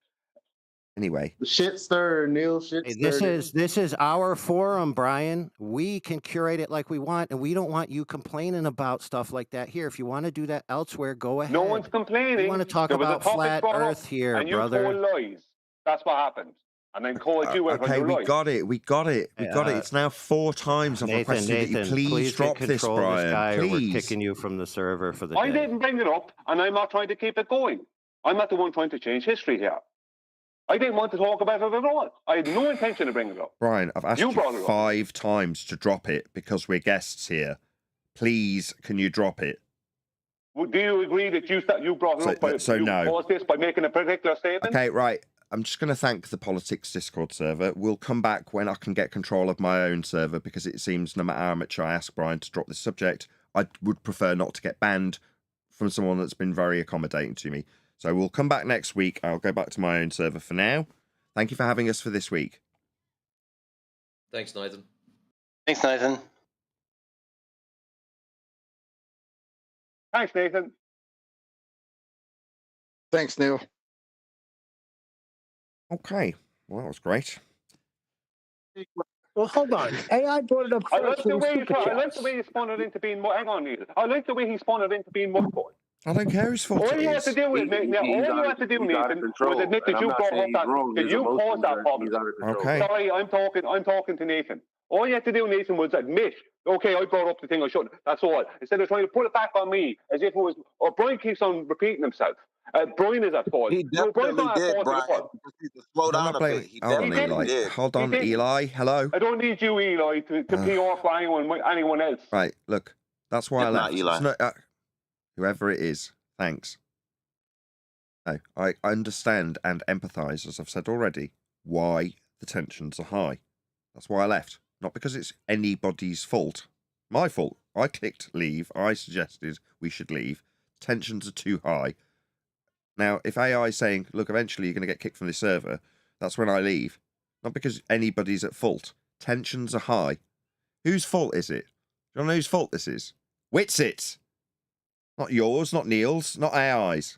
Anyway, The shit stir, Neil. Shit Hey, stir. this is our forum, Brian. We can curate it like we want, and we don't want you complaining about stuff like that here. If you want to do that elsewhere, go ahead. No one's complaining. We want to talk there was about a topic flat brought Earth up, here, and you brother. told lies. That's what happened. And then called you out on okay, your we lies. got it. We got it. We got it. It's now 4 times I've Nathan, requested that you please get drop this, control of this Brian. guy, or we're Please. kicking you from the server for the I day. didn't bring it up, and I'm not trying to keep it going. I'm not the one trying to change history here. I didn't want to talk about it at all. I had no intention of bringing it up. Brian, I've asked You you brought it up. 5 times to drop it because we're guests here. Please, can you drop it? Do you agree that you brought it So- up by so you no. caused this by making a particular statement? Okay, right. I'm just going to thank the Politics Discord server. We'll come back when I can get control of my own server, because it seems no matter how much I ask Brian to drop this subject, I would prefer not to get banned from someone that's been very accommodating to me. So we'll come back next week. I'll go back to my own server for now. Thank you for having us for this week. Thanks, Nathan. Thanks, Nathan. Thanks, Nathan. Thanks, Neil. Okay. Well, that was great. Well, hold on. AI brought it up I like first the with way super I like chats. the way he spun it into being. Hang on, Neil. I like the way he spun it into being mudboy. I don't care whose fault All it you have is. to do is, He's all you out have to do, he's out of Nathan, control. was admit And that I'm you not brought saying up he's wrong. that His you emotions caused that are- problem. He's out of control. Okay. Sorry, I'm talking to Nathan. All you have to do, Nathan, was admit, okay, I brought up the thing I shouldn't. That's all. Instead of trying to put it back on me as if it was. Oh, Brian keeps on repeating himself. Brian is at fault. He No, Brian's definitely not at did, fault. Brian. What? You just need to slow I'm down not a blaming. bit. He Hold on, definitely Eli. did. Hold He on, didn't. Eli. Hello. I don't need you, Eli, to PR for anyone else. Right. Look, that's why I If not, left. Eli. It's not, whoever it is. Thanks. No, I understand and empathise, as I've said already, why the tensions are high. That's why I left. Not because it's anybody's fault. My fault. I clicked leave. I suggested we should leave. Tensions are too high. Now, if AI is saying, look, eventually you're going to get kicked from this server, that's when I leave. Not because anybody's at fault. Tensions are high. Whose fault is it? Do you know whose fault this is? Witsit's. Not yours, not Neil's, not AI's.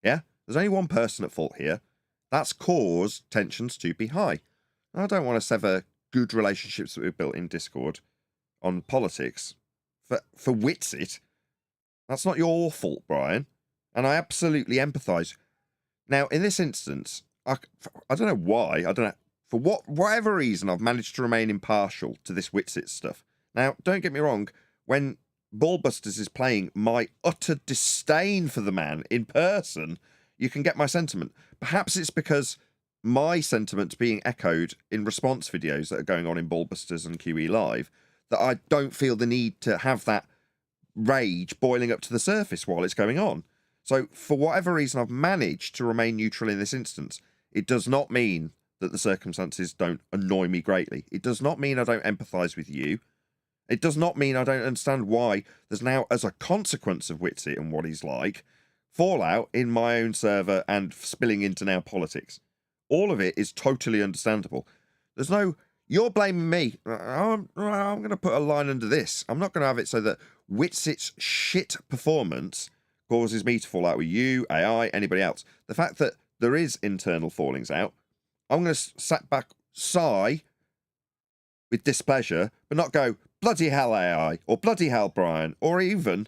Yeah? There's only one person at fault here. That's caused tensions to be high. I don't want to sever good relationships that we've built in Discord on politics for Witsit. That's not your fault, Brian. And I absolutely empathise. Now, in this instance, I don't know why. I don't know. For whatever reason, I've managed to remain impartial to this Witsit stuff. Now, don't get me wrong. When Ballbusters is playing my utter disdain for the man in person, you can get my sentiment. Perhaps it's because my sentiment's being echoed in response videos that are going on in Ballbusters and QE Live, that I don't feel the need to have that rage boiling up to the surface while it's going on. So, for whatever reason, I've managed to remain neutral in this instance. It does not mean that the circumstances don't annoy me greatly. It does not mean I don't empathise with you. It does not mean I don't understand why there's now, as a consequence of Witsit and what he's like, fallout in my own server and spilling into now politics. All of it is totally understandable. There's no, you're blaming me. I'm going to put a line under this. I'm not going to have it so that Witsit's shit performance causes me to fall out with you, AI, anybody else. The fact that there is internal fallings out, I'm going to sat back, sigh with displeasure, but not go, bloody hell AI, or bloody hell Brian, or even,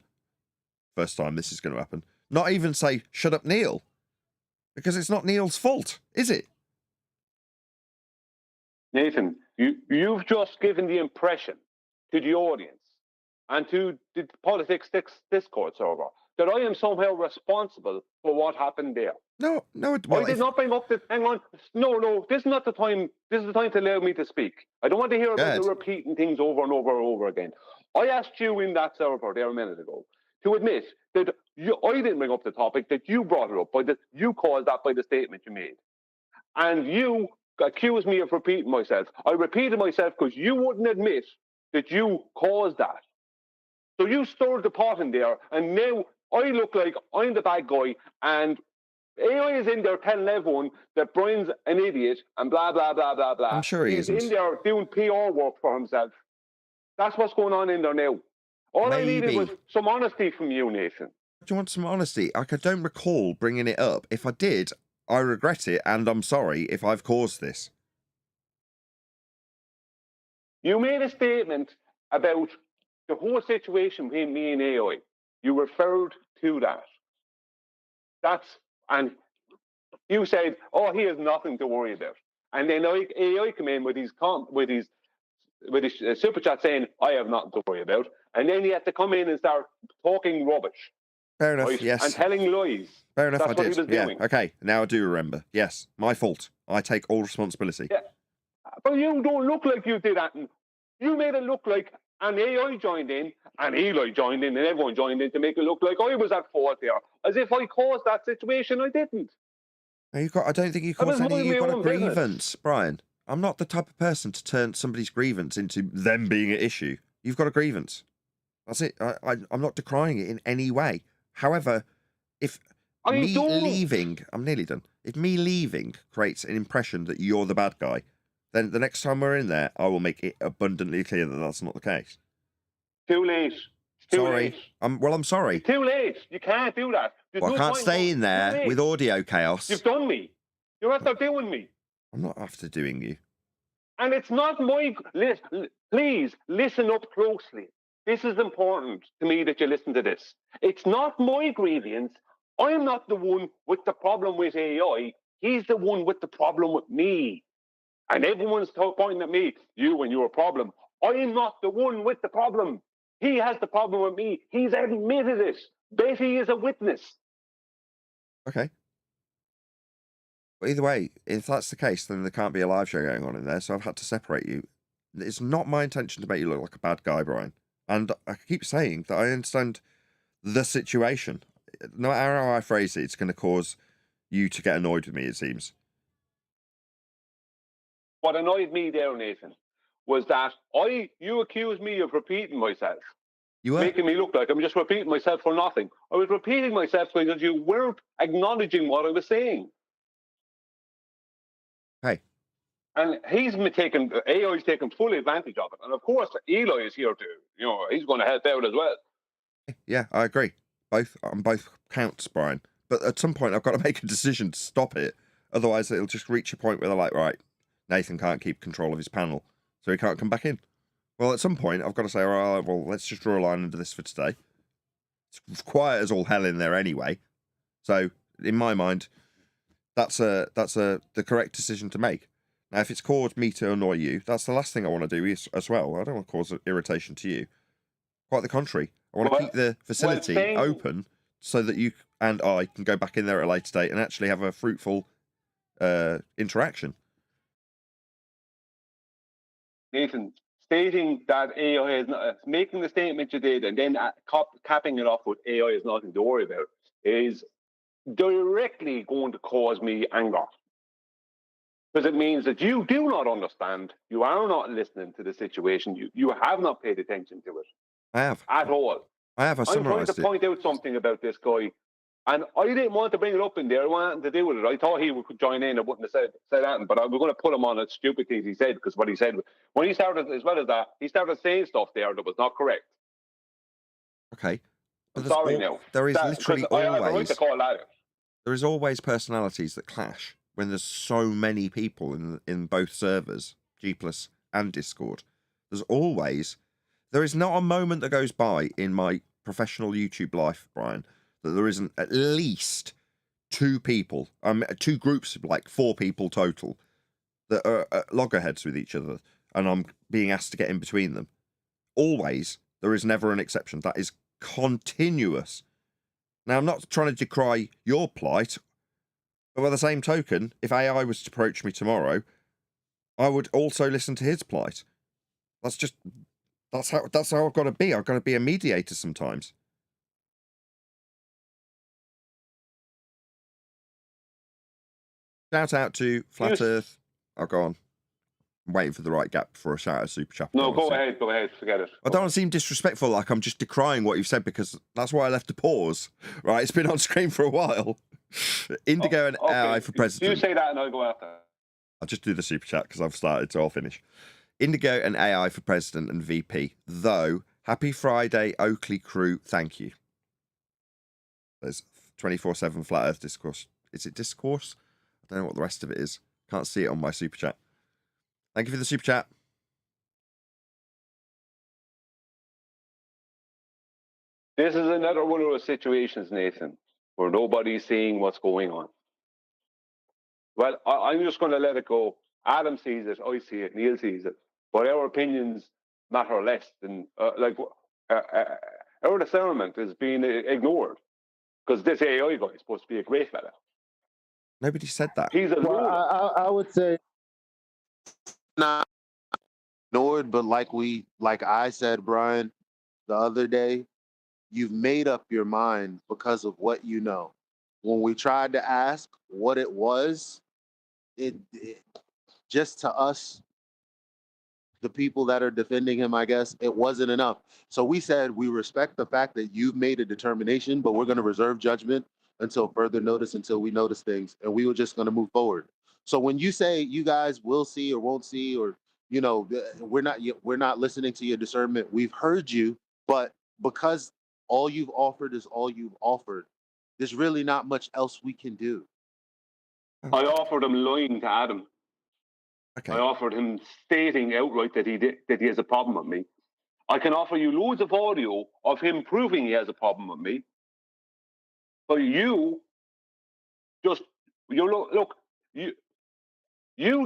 first time this is going to happen, not even say, shut up Neil. Because it's not Neil's fault, is it? Nathan, you've just given the impression to the audience and to the Politics Discord server that I am somehow responsible for what happened there. No, I did not bring up the. Hang on. No, this is not the time. This is the time to allow me to speak. I don't want to hear about the repeating things over and over and over again. I asked you in that server there a minute ago to admit that I didn't bring up the topic, that you brought it up, you caused that by the statement you made. And you accused me of repeating myself. I repeated myself because you wouldn't admit that you caused that. So you stirred the pot in there, and now I look like I'm the bad guy, and AI is in there telling everyone that Brian's an idiot and blah, blah, blah, blah, blah. I'm sure he He's isn't. in there doing PR work for himself. That's what's going on in there now. All I needed was some honesty from you, Nathan. Do you want some honesty? Like, I don't recall bringing it up. If I did, I regret it, and I'm sorry if I've caused this. You made a statement about the whole situation between me and AI. You referred to that. And you said, "Oh, he has nothing to worry about." And then AI came in with his super chat saying, "I have nothing to worry about." And then he had to come in and start talking rubbish. Fair enough. Right? Yes. And telling lies. Fair enough. That's I what did. he was Yeah. doing. Okay. Now I do remember. Yes, my fault. I take all responsibility. Yeah. But you don't look like you did that. You made it look like an AI joined in, and Eli joined in, and everyone joined in to make it look like I was at fault there, as if I caused that situation. I didn't. No, I don't think you caused any. You've got a grievance, Brian. I'm not the type of person to turn somebody's grievance into them being at issue. You've got a grievance. That's it. I'm not decrying it in any way. However, if leaving, I'm nearly done. If me leaving creates an impression that you're the bad guy, then the next time we're in there, I will make it abundantly clear that that's not the case. Too late. Sorry. I'm sorry. It's too late. You can't do that. Well, I can't stay in there with audio chaos. You've done me. You're after doing me. I'm not after doing you. And it's not my... Please, listen up closely. This is important to me that you listen to this. It's not my grievance. I'm not the one with the problem with AI. He's the one with the problem with me. And everyone's pointing at me, you and your problem. I'm not the one with the problem. He has the problem with me. He's admitted it. Betty is a witness. Okay. But either way, if that's the case, then there can't be a live show going on in there, so I've had to separate you. It's not my intention to make you look like a bad guy, Brian. And I keep saying that I understand the situation. No matter how I phrase it, it's going to cause you to get annoyed with me, it seems. What annoyed me there, Nathan, was that you accused me of repeating myself. You were? Making me look like I'm just repeating myself for nothing. I was repeating myself because you weren't acknowledging what I was saying. Hey. And AI's taking full advantage of it. And of course, Eli is here too. He's going to help out as well. Yeah, I agree. On both counts, Brian. But at some point, I've got to make a decision to stop it. Otherwise, it'll just reach a point where they're like, right, Nathan can't keep control of his panel, so he can't come back in. Well, at some point, I've got to say, all right, well, let's just draw a line under this for today. It's quiet as all hell in there anyway. So, in my mind, that's the correct decision to make. Now, if it's caused me to annoy you, that's the last thing I want to do as well. I don't want to cause irritation to you. Quite the contrary. I want to keep the facility open so that you and I can go back in there at a later date and actually have a fruitful interaction. Nathan, stating that AI is not, making the statement you did and then capping it off with AI is nothing to worry about is directly going to cause me anger. Because it means that you do not understand, you are not listening to the situation, you have not paid attention to it. I have. At all. I have. I'm trying to point out something about this guy, and I didn't want to bring it up in there. I wanted to deal with it. I thought he would join in. I wouldn't have said that, but I was going to put him on the stupid things he said, because what he said, when he started, as well as that, he started saying stuff there that was not correct. Okay. I'm sorry now. There is literally always... I have a right to call that out. There is always personalities that clash when there's so many people in both servers, G+ and Discord. There is not a moment that goes by in my professional YouTube life, Brian, that there isn't at least two people, two groups of like 4 people total, that are at loggerheads with each other, and I'm being asked to get in between them. Always. There is never an exception. That is continuous. Now, I'm not trying to decry your plight, but by the same token, if AI was to approach me tomorrow, I would also listen to his plight. That's just That's how I've got to be. I've got to be a mediator sometimes. Shout out to Flat Earth. Oh, go on. I'm waiting for the right gap for a shout out super chat. No, go ahead. Forget it. I don't want to seem disrespectful, like I'm just decrying what you've said, because that's why I left a pause. Right, it's been on screen for a while. Indigo and AI for president. You say that and I'll go after. I'll just do the super chat because I've started, so I'll finish. Indigo and AI for president and VP. Though, happy Friday, Oakley crew. Thank you. There's 24/7 Flat Earth discourse. Is it discourse? I don't know what the rest of it is. Can't see it on my super chat. Thank you for the super chat. This is another one of those situations, Nathan, where nobody's seeing what's going on. Well, I'm just going to let it go. Adam sees it, I see it, Neil sees it. But our opinions matter less than, our discernment is being ignored. Because this AI guy is supposed to be a great fella. Nobody said that. He's a Well, I would say not ignored, but like I said, Brian, the other day, you've made up your mind because of what you know. When we tried to ask what it was, it just to us, the people that are defending him, I guess, it wasn't enough. So we said we respect the fact that you've made a determination, but we're going to reserve judgment until further notice, until we notice things, and we were just going to move forward. So when you say you guys will see or won't see, or we're not listening to your discernment, we've heard you, but because all you've offered is all you've offered, there's really not much else we can do. I offered him lying to Adam. Okay. I offered him stating outright that he has a problem with me. I can offer you loads of audio of him proving he has a problem with me. But you just you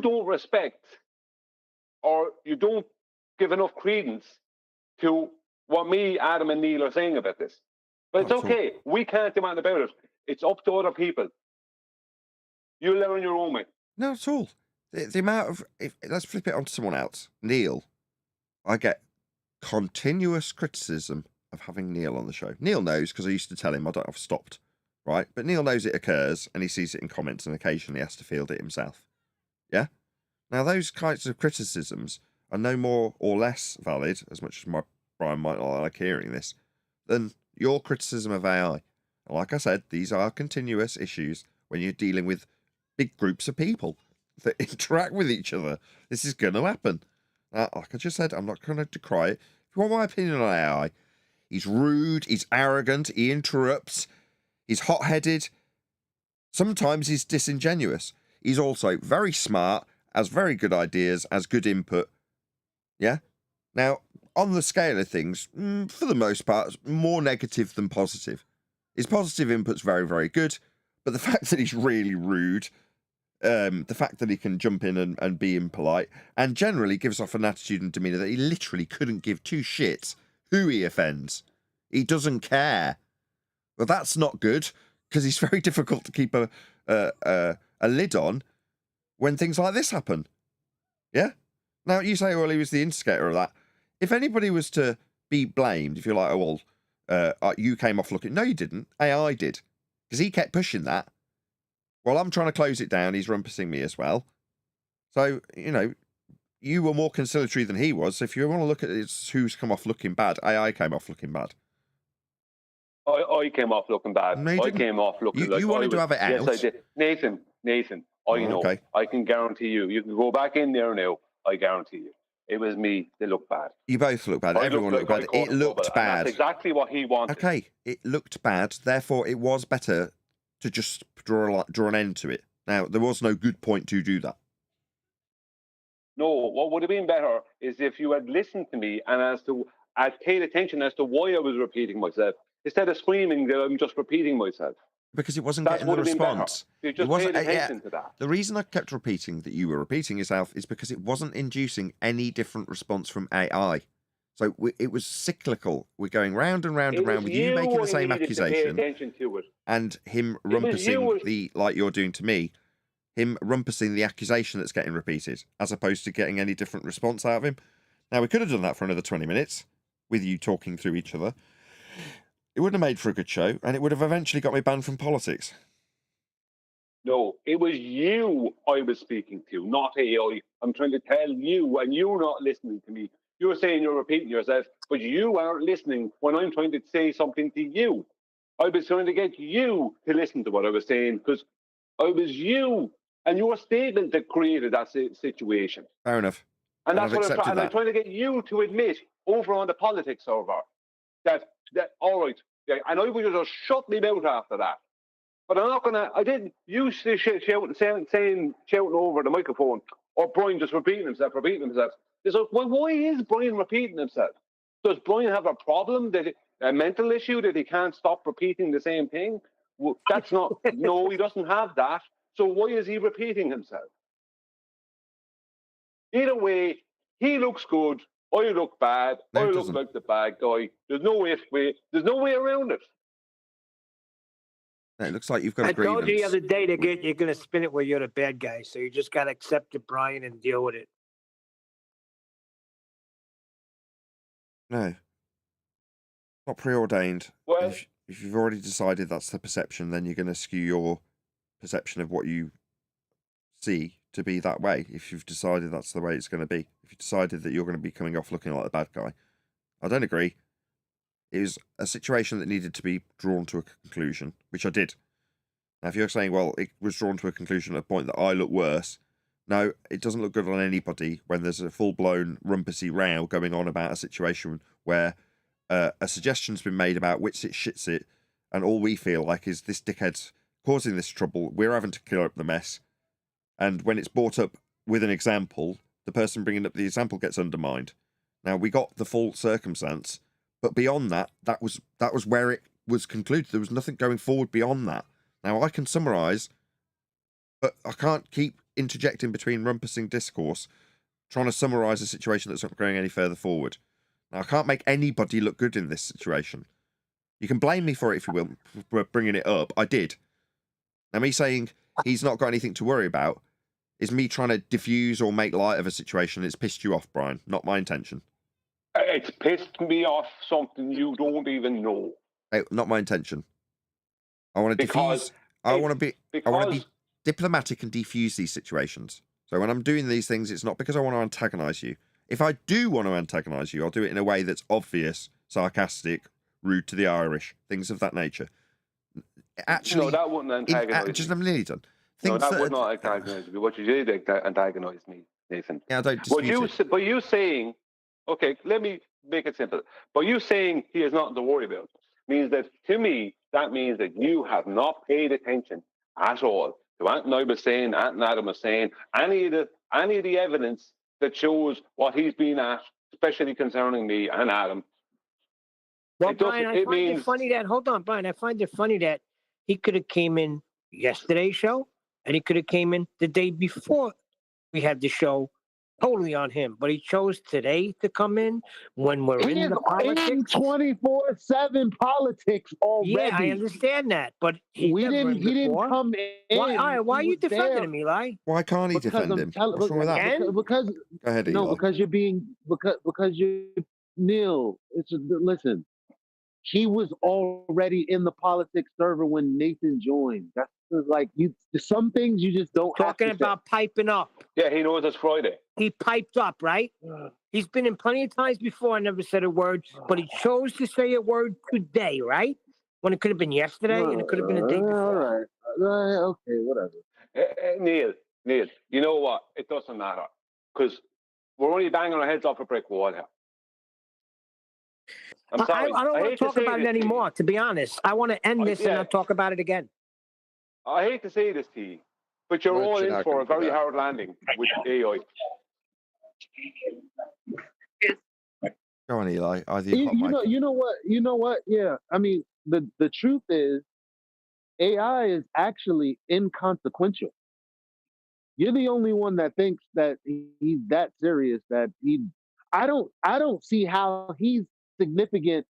don't respect, or you don't give enough credence to what me, Adam, and Neil are saying about this. But it's okay. We can't demand about it. It's up to other people. You learn your own way. No, at all. The amount of... let's flip it onto someone else. Neil. I get continuous criticism of having Neil on the show. Neil knows, because I used to tell him I've stopped. Right? But Neil knows it occurs, and he sees it in comments, and occasionally has to field it himself. Yeah? Now, those kinds of criticisms are no more or less valid, as much as Brian might not like hearing this, than your criticism of AI. And like I said, these are continuous issues when you're dealing with big groups of people that interact with each other. This is going to happen. Like I just said, I'm not going to decry it. If you want my opinion on AI, he's rude, he's arrogant, he interrupts, he's hot-headed. Sometimes he's disingenuous. He's also very smart, has very good ideas, has good input. Yeah? Now, on the scale of things, for the most part, more negative than positive. His positive input's very, very good, but the fact that he's really rude, the fact that he can jump in and be impolite, and generally gives off an attitude and demeanour that he literally couldn't give two shits who he offends. He doesn't care. Well, that's not good, because it's very difficult to keep a lid on when things like this happen. Yeah? Now, you say, well, he was the instigator of that. If anybody was to be blamed, if you're like, oh, well, you came off looking... No, you didn't. AI did. Because he kept pushing that. Well, I'm trying to close it down. He's rumpusing me as well. So, you were more conciliatory than he was. So if you want to look at it, who's come off looking bad, AI came off looking bad. I came off looking bad. No, I came off looking like... You wanted to have it out. Yes, I did. Nathan, I know. Okay. I can guarantee you. You can go back in there now. I guarantee you. It was me that looked bad. You both looked bad. Everyone looked bad. It looked bad. That's exactly what he wanted. Okay, it looked bad. Therefore, it was better to just draw an end to it. Now, there was no good point to do that. No, what would have been better is if you had listened to me and I'd paid attention as to why I was repeating myself, instead of screaming that I'm just repeating myself. Because it wasn't getting the response. You just paid attention to that. The reason I kept repeating that you were repeating yourself is because it wasn't inducing any different response from AI. So it was cyclical. We're going round and round and round with you making the same accusation and him rumpusing like you're doing to me, him rumpusing the accusation that's getting repeated, as opposed to getting any different response out of him. Now, we could have done that for another 20 minutes with you talking through each other. It wouldn't have made for a good show, and it would have eventually got me banned from politics. No, it was you I was speaking to, not AI. I'm trying to tell you, and you're not listening to me. You're saying you're repeating yourself, but you aren't listening when I'm trying to say something to you. I was trying to get you to listen to what I was saying, because I was you and your statement that created that situation. Fair enough. And that's I've what accepted I'm trying to get you to admit over on the politics server that all right, yeah, and I would just shut me mouth after that. But I'm not gonna. I didn't use to shouting over the microphone, or Brian just repeating himself. It's like, well, why is Brian repeating himself? Does Brian have a problem, a mental issue that he can't stop repeating the same thing? Well, that's not. No, he doesn't have that. So why is he repeating himself? Either way, he looks good. I look bad. No, I it look doesn't. like the bad guy. There's no way around it. No, it looks like you've got a I told you the grievance. other day you're going to spin it where you're the bad guy, so you just got to accept it, Brian, and deal with it. No. Not preordained. Well, If you've already decided that's the perception, then you're going to skew your perception of what you see to be that way. If you've decided that's the way it's going to be. If you've decided that you're going to be coming off looking like the bad guy. I don't agree. It was a situation that needed to be drawn to a conclusion, which I did. Now, if you're saying, well, it was drawn to a conclusion at a point that I look worse, no, it doesn't look good on anybody when there's a full-blown rumpusy row going on about a situation where a suggestion's been made about which it shits it, and all we feel like is this dickhead's causing this trouble, we're having to clear up the mess. And when it's brought up with an example, the person bringing up the example gets undermined. Now, we got the full circumstance, but beyond that, that was where it was concluded. There was nothing going forward beyond that. Now, I can summarise, but I can't keep interjecting between rumpusing discourse, trying to summarise a situation that's not going any further forward. Now, I can't make anybody look good in this situation. You can blame me for it if you will, for bringing it up. I did. Now, me saying he's not got anything to worry about is me trying to diffuse or make light of a situation that's pissed you off, Brian. Not my intention. It's pissed me off something you don't even know. Hey, not my intention. I want to diffuse. I want to be diplomatic and defuse these situations. So when I'm doing these things, it's not because I want to antagonise you. If I do want to antagonise you, I'll do it in a way that's obvious, sarcastic, rude to the Irish, things of that nature. Actually, no, that wouldn't antagonise just me. I'm nearly done. No, that would not antagonise me. What you did antagonise me, Nathan. Yeah, I don't dispute it. But you saying, okay, let me make it simple. But you saying he has nothing to worry about means that, to me, that means that you have not paid attention at all to Anton I was saying, Anton Adam was saying, any of the evidence that shows what he's been at, especially concerning me and Adam. Well, Brian, I find it funny that, hold on, Brian, I find it funny that he could have came in yesterday's show and he could have came in the day before we had the show totally on him, but he chose today to come in when we're in the politics. 24/7 politics already. Yeah, I understand that, but he didn't come in. Why are you defending him, Eli? Why can't he defend him? What's wrong with that? Because go ahead, Eli. No, because you're being because you Neil. Listen. He was already in the politics server when Nathan joined. That's like some things you just don't talking have to about say. Piping up. Yeah, he knows it's Friday. He piped up, right? He's been in plenty of times before. I never said a word, but he chose to say a word today, right? When it could have been yesterday and it could have been a day before. All right. Okay, whatever. Neil, you know what? It doesn't matter because we're only banging our heads off a brick wall here. I'm sorry. I don't want to talk about it anymore, to be honest. I want to end this and not talk about it again. I hate to say this to you, but you're all in for a very hard landing with AI. Go on, Eli. You know what? Yeah. I mean, the truth is AI is actually inconsequential. You're the only one that thinks that he's that serious that I don't see how he's significant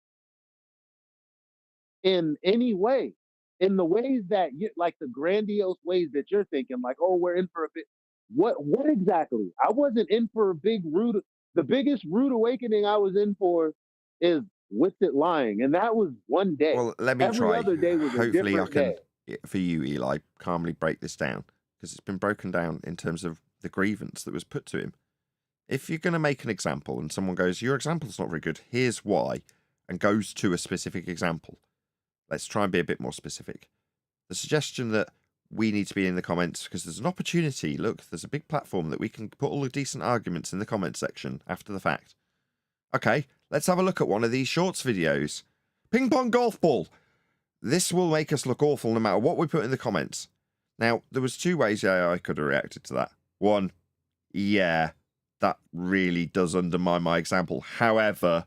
in any way, in the ways that you like, the grandiose ways that you're thinking, like, oh, we're in for a bit. What exactly? I wasn't in for a big rude. The biggest rude awakening I was in for is with it lying, and that was one day. Well, let me Every try. other day was a Hopefully, I different can, day. for you, Eli, calmly break this down, because it's been broken down in terms of the grievance that was put to him. If you're going to make an example and someone goes, your example's not very good, here's why, and goes to a specific example, let's try and be a bit more specific. The suggestion that we need to be in the comments because there's an opportunity. Look, there's a big platform that we can put all the decent arguments in the comment section after the fact. Okay, let's have a look at one of these shorts videos. Ping pong golf ball. This will make us look awful no matter what we put in the comments. Now, there was two ways AI could have reacted to that. One, yeah, that really does undermine my example. However,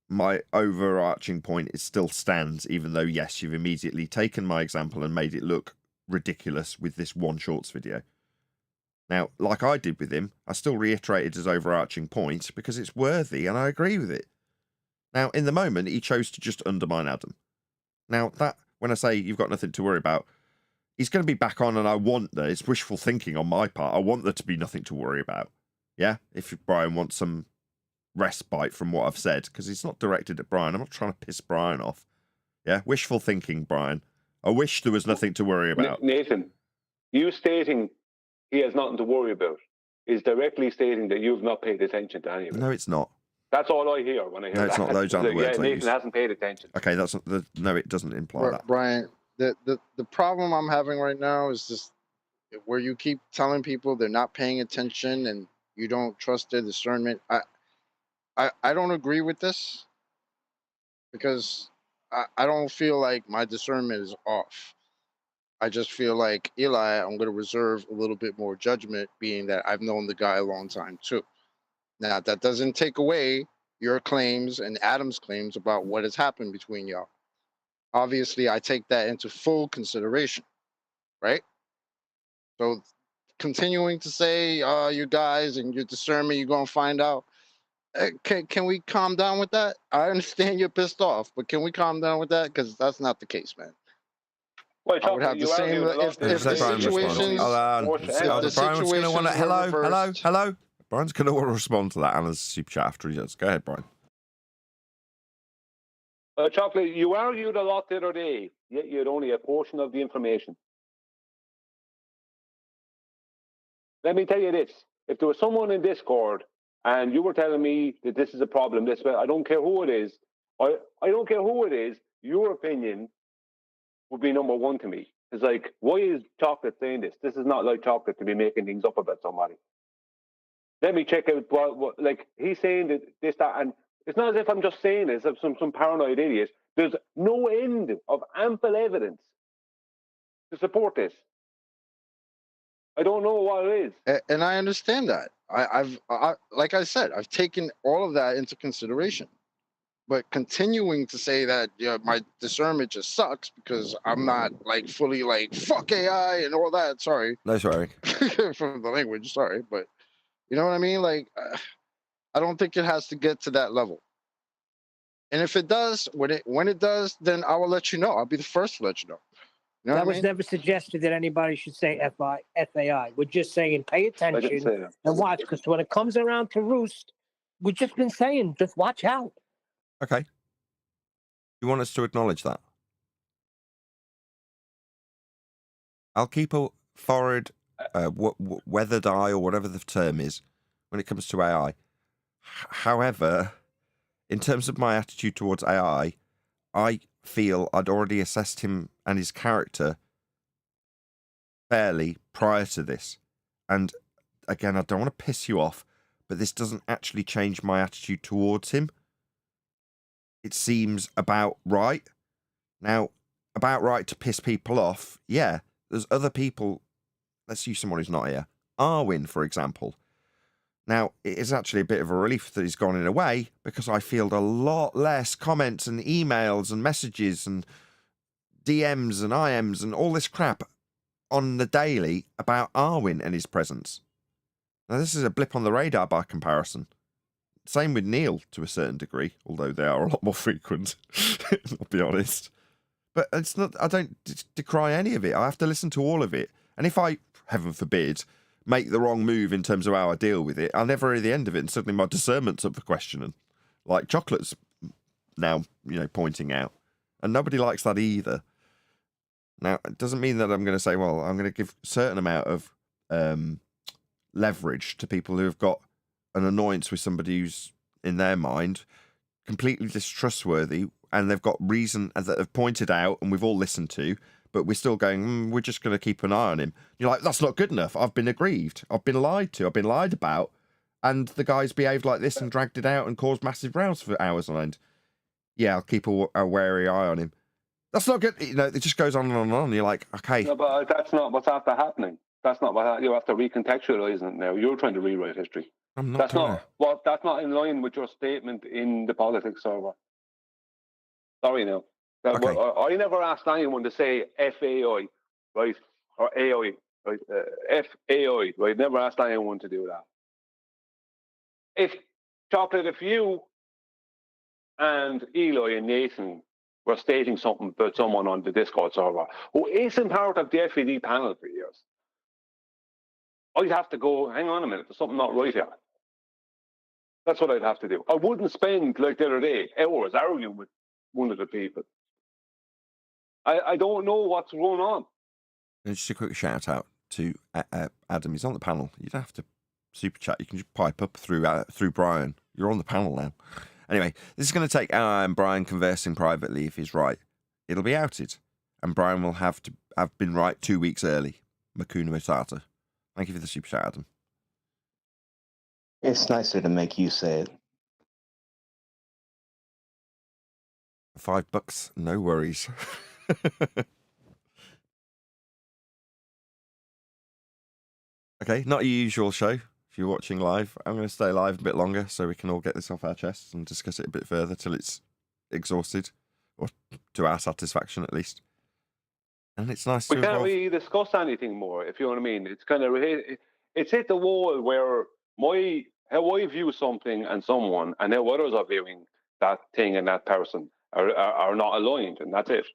my overarching point is still stands, even though, yes, you've immediately taken my example and made it look ridiculous with this one shorts video. Now, like I did with him, I still reiterated his overarching point because it's worthy and I agree with it. Now, in the moment, he chose to just undermine Adam. Now, that, when I say you've got nothing to worry about, he's going to be back on and I want there. It's wishful thinking on my part. I want there to be nothing to worry about. Yeah? If Brian wants some respite from what I've said, because it's not directed at Brian. I'm not trying to piss Brian off. Yeah? Wishful thinking, Brian. I wish there was nothing to worry about. Nathan, you stating he has nothing to worry about is directly stating that you've not paid attention to any of it. No, it's not. That's all I hear when I hear that. No, it's not. Those aren't the words I Nathan use. hasn't paid attention. Okay, that's not the, no, it doesn't imply that. Brian, the problem I'm having right now is just where you keep telling people they're not paying attention and you don't trust their discernment. I don't agree with this because I don't feel like my discernment is off. I just feel like Eli, I'm going to reserve a little bit more judgment, being that I've known the guy a long time too. Now, that doesn't take away your claims and Adam's claims about what has happened between y'all. Obviously, I take that into full consideration, right? So continuing to say, you guys and your discernment, you're going to find out. Can we calm down with that? I understand you're pissed off, but can we calm down with that? Because that's not the case, man. Well, I would have the same if the situations. Brian's going to want to. Hello. Brian's going to want to respond to that. Anna's super chat after he does. Go ahead, Brian. Chocolate, you argued a lot the other day, yet you had only a portion of the information. Let me tell you this. If there was someone in Discord and you were telling me that this is a problem this way, I don't care who it is. I don't care who it is. Your opinion would be number one to me. It's like, why is Chocolate saying this? This is not like Chocolate to be making things up about somebody. Let me check out what like he's saying that this, that, and it's not as if I'm just saying this of some paranoid idiot. There's no end of ample evidence to support this. I don't know what it is. And I understand that. I've like I said, I've taken all of that into consideration. But continuing to say that my discernment just sucks because I'm not like fully like fuck AI and all that. Sorry. No, sorry. From the language. Sorry, but you know what I mean. Like, I don't think it has to get to that level. And if it does, when it does, then I will let you know. I'll be the first to let you know. You know that what was never suggested that anybody should say FAI. We're just saying pay attention and watch, because when it comes around to roost, we've just been saying just watch out. Okay. You want us to acknowledge that? I'll keep a forward weathered eye or whatever the term is when it comes to AI. However, in terms of my attitude towards AI, I feel I'd already assessed him and his character fairly prior to this. And again, I don't want to piss you off, but this doesn't actually change my attitude towards him. It seems about right. Now, about right to piss people off, yeah, there's other people. Let's use someone who's not here. Arwin, for example. Now, it is actually a bit of a relief that he's gone in a way, because I field a lot less comments and emails and messages and DMs and IMs and all this crap on the daily about Arwin and his presence. Now, this is a blip on the radar by comparison. Same with Neil to a certain degree, although they are a lot more frequent, I'll be honest. But it's not, I don't decry any of it. I have to listen to all of it. And if I, heaven forbid, make the wrong move in terms of how I deal with it, I'll never hear the end of it, and suddenly my discernment's up for questioning. Like Chocolate's now, pointing out. And nobody likes that either. Now, it doesn't mean that I'm going to say, well, I'm going to give a certain amount of leverage to people who have got an annoyance with somebody who's, in their mind, completely distrustworthy, and they've got reason that have pointed out, and we've all listened to, but we're still going, we're just going to keep an eye on him. You're like, that's not good enough. I've been aggrieved. I've been lied to. I've been lied about. And the guy's behaved like this and dragged it out and caused massive rows for hours on end. Yeah, I'll keep a wary eye on him. That's not good. It just goes on and on and on. You're like, okay. No, but that's not what's after happening. That's not what you have to recontextualize it now. You're trying to rewrite history. I'm not. That's not in line with your statement in the politics server. Sorry, now. Okay. I never asked anyone to say FAI, right, or AI, right, FAI, right. Never asked anyone to do that. If you and Eli and Nathan were stating something about someone on the Discord server who isn't part of the FED panel for years, I'd have to go, hang on a minute, there's something not right here. That's what I'd have to do. I wouldn't spend, like the other day, hours arguing with one of the people. I don't know what's going on. And just a quick shout out to Adam. He's on the panel. You don't have to super chat. You can just pipe up through Brian. You're on the panel now. Anyway, this is going to take Brian conversing privately if he's right. It'll be outed. And Brian will have been right 2 weeks early. Makuna Matata. Thank you for the super chat, Adam. It's nicer to make you say it. $5, no worries. Okay, not a usual show. If you're watching live, I'm going to stay live a bit longer so we can all get this off our chests and discuss it a bit further till it's exhausted, or to our satisfaction at least. And it's nice to. We can't really discuss anything more, if you know what I mean. It's kind of it's hit the wall where how I view something and someone, and how others are viewing that thing and that person are not aligned, and that's it.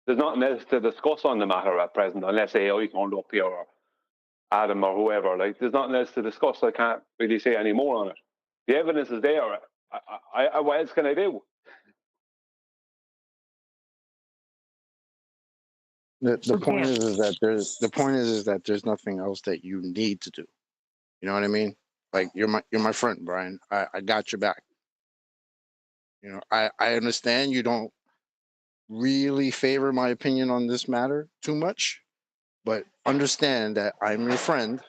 There's nothing else to discuss on the matter at present, unless AI turned up here or Adam or whoever. Like, there's nothing else to discuss. I can't really say any more on it. The evidence is there. What else can I do? The point is that there's nothing else that you need to do. You know what I mean? Like, you're my friend, Brian. I got your back. I understand you don't really favor my opinion on this matter too much, but understand that I'm your friend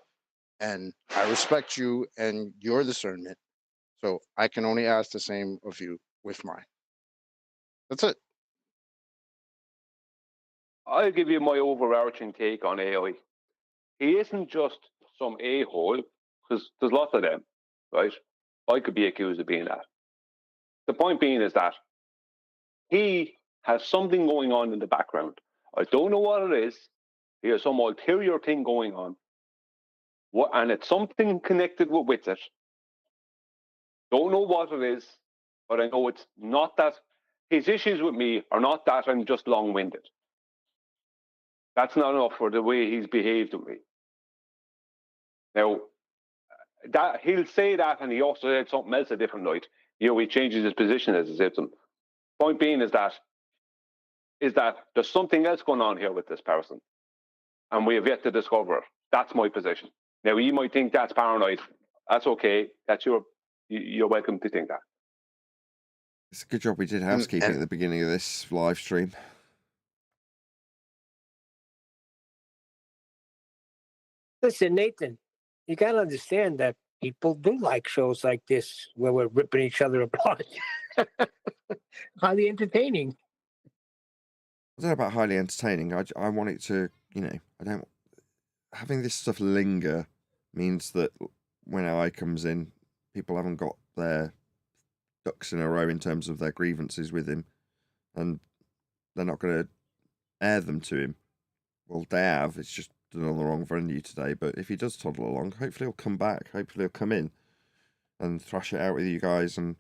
and I respect you and your discernment. So I can only ask the same of you with mine. That's it. I'll give you my overarching take on AI. He isn't just some a-hole, because there's lots of them, right? I could be accused of being that. The point being is that he has something going on in the background. I don't know what it is. He has some ulterior thing going on. And it's something connected with it. Don't know what it is, but I know it's not that. His issues with me are not that I'm just long-winded. That's not enough for the way he's behaved with me. Now, that he'll say that, and he also said something else a different night. He changes his position as a citizen. Point being is that there's something else going on here with this person, and we have yet to discover it. That's my position. Now, you might think that's paranoid. That's okay. That's you're welcome to think that. It's a good job we did housekeeping at the beginning of this live stream. Listen, Nathan, you got to understand that people do like shows like this where we're ripping each other apart. Highly entertaining. I don't know about highly entertaining. I want it to, having this stuff linger means that when AI comes in, people haven't got their ducks in a row in terms of their grievances with him, and they're not going to air them to him. Well, they have. It's just done on the wrong venue today. But if he does toddle along, hopefully he'll come back. Hopefully he'll come in and thrash it out with you guys. And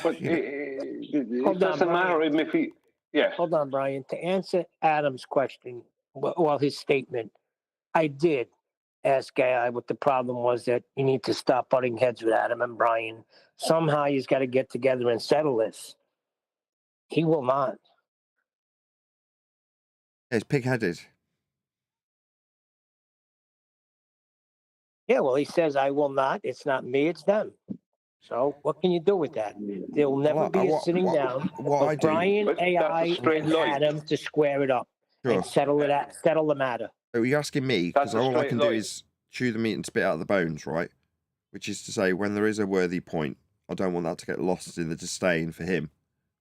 but it doesn't matter if he. Yeah. Hold on, Brian. To answer Adam's question, well, his statement, I did ask AI what the problem was, that you need to stop butting heads with Adam and Brian. Somehow he's got to get together and settle this. He will not. It's pig-headed. Yeah, well, he says, I will not. It's not me, it's them. So what can you do with that? There will never be a sitting down with Brian, AI, and Adam to square it up and settle the matter. Are you asking me? Because all I can do is chew the meat and spit out the bones, right? Which is to say, when there is a worthy point, I don't want that to get lost in the disdain for him.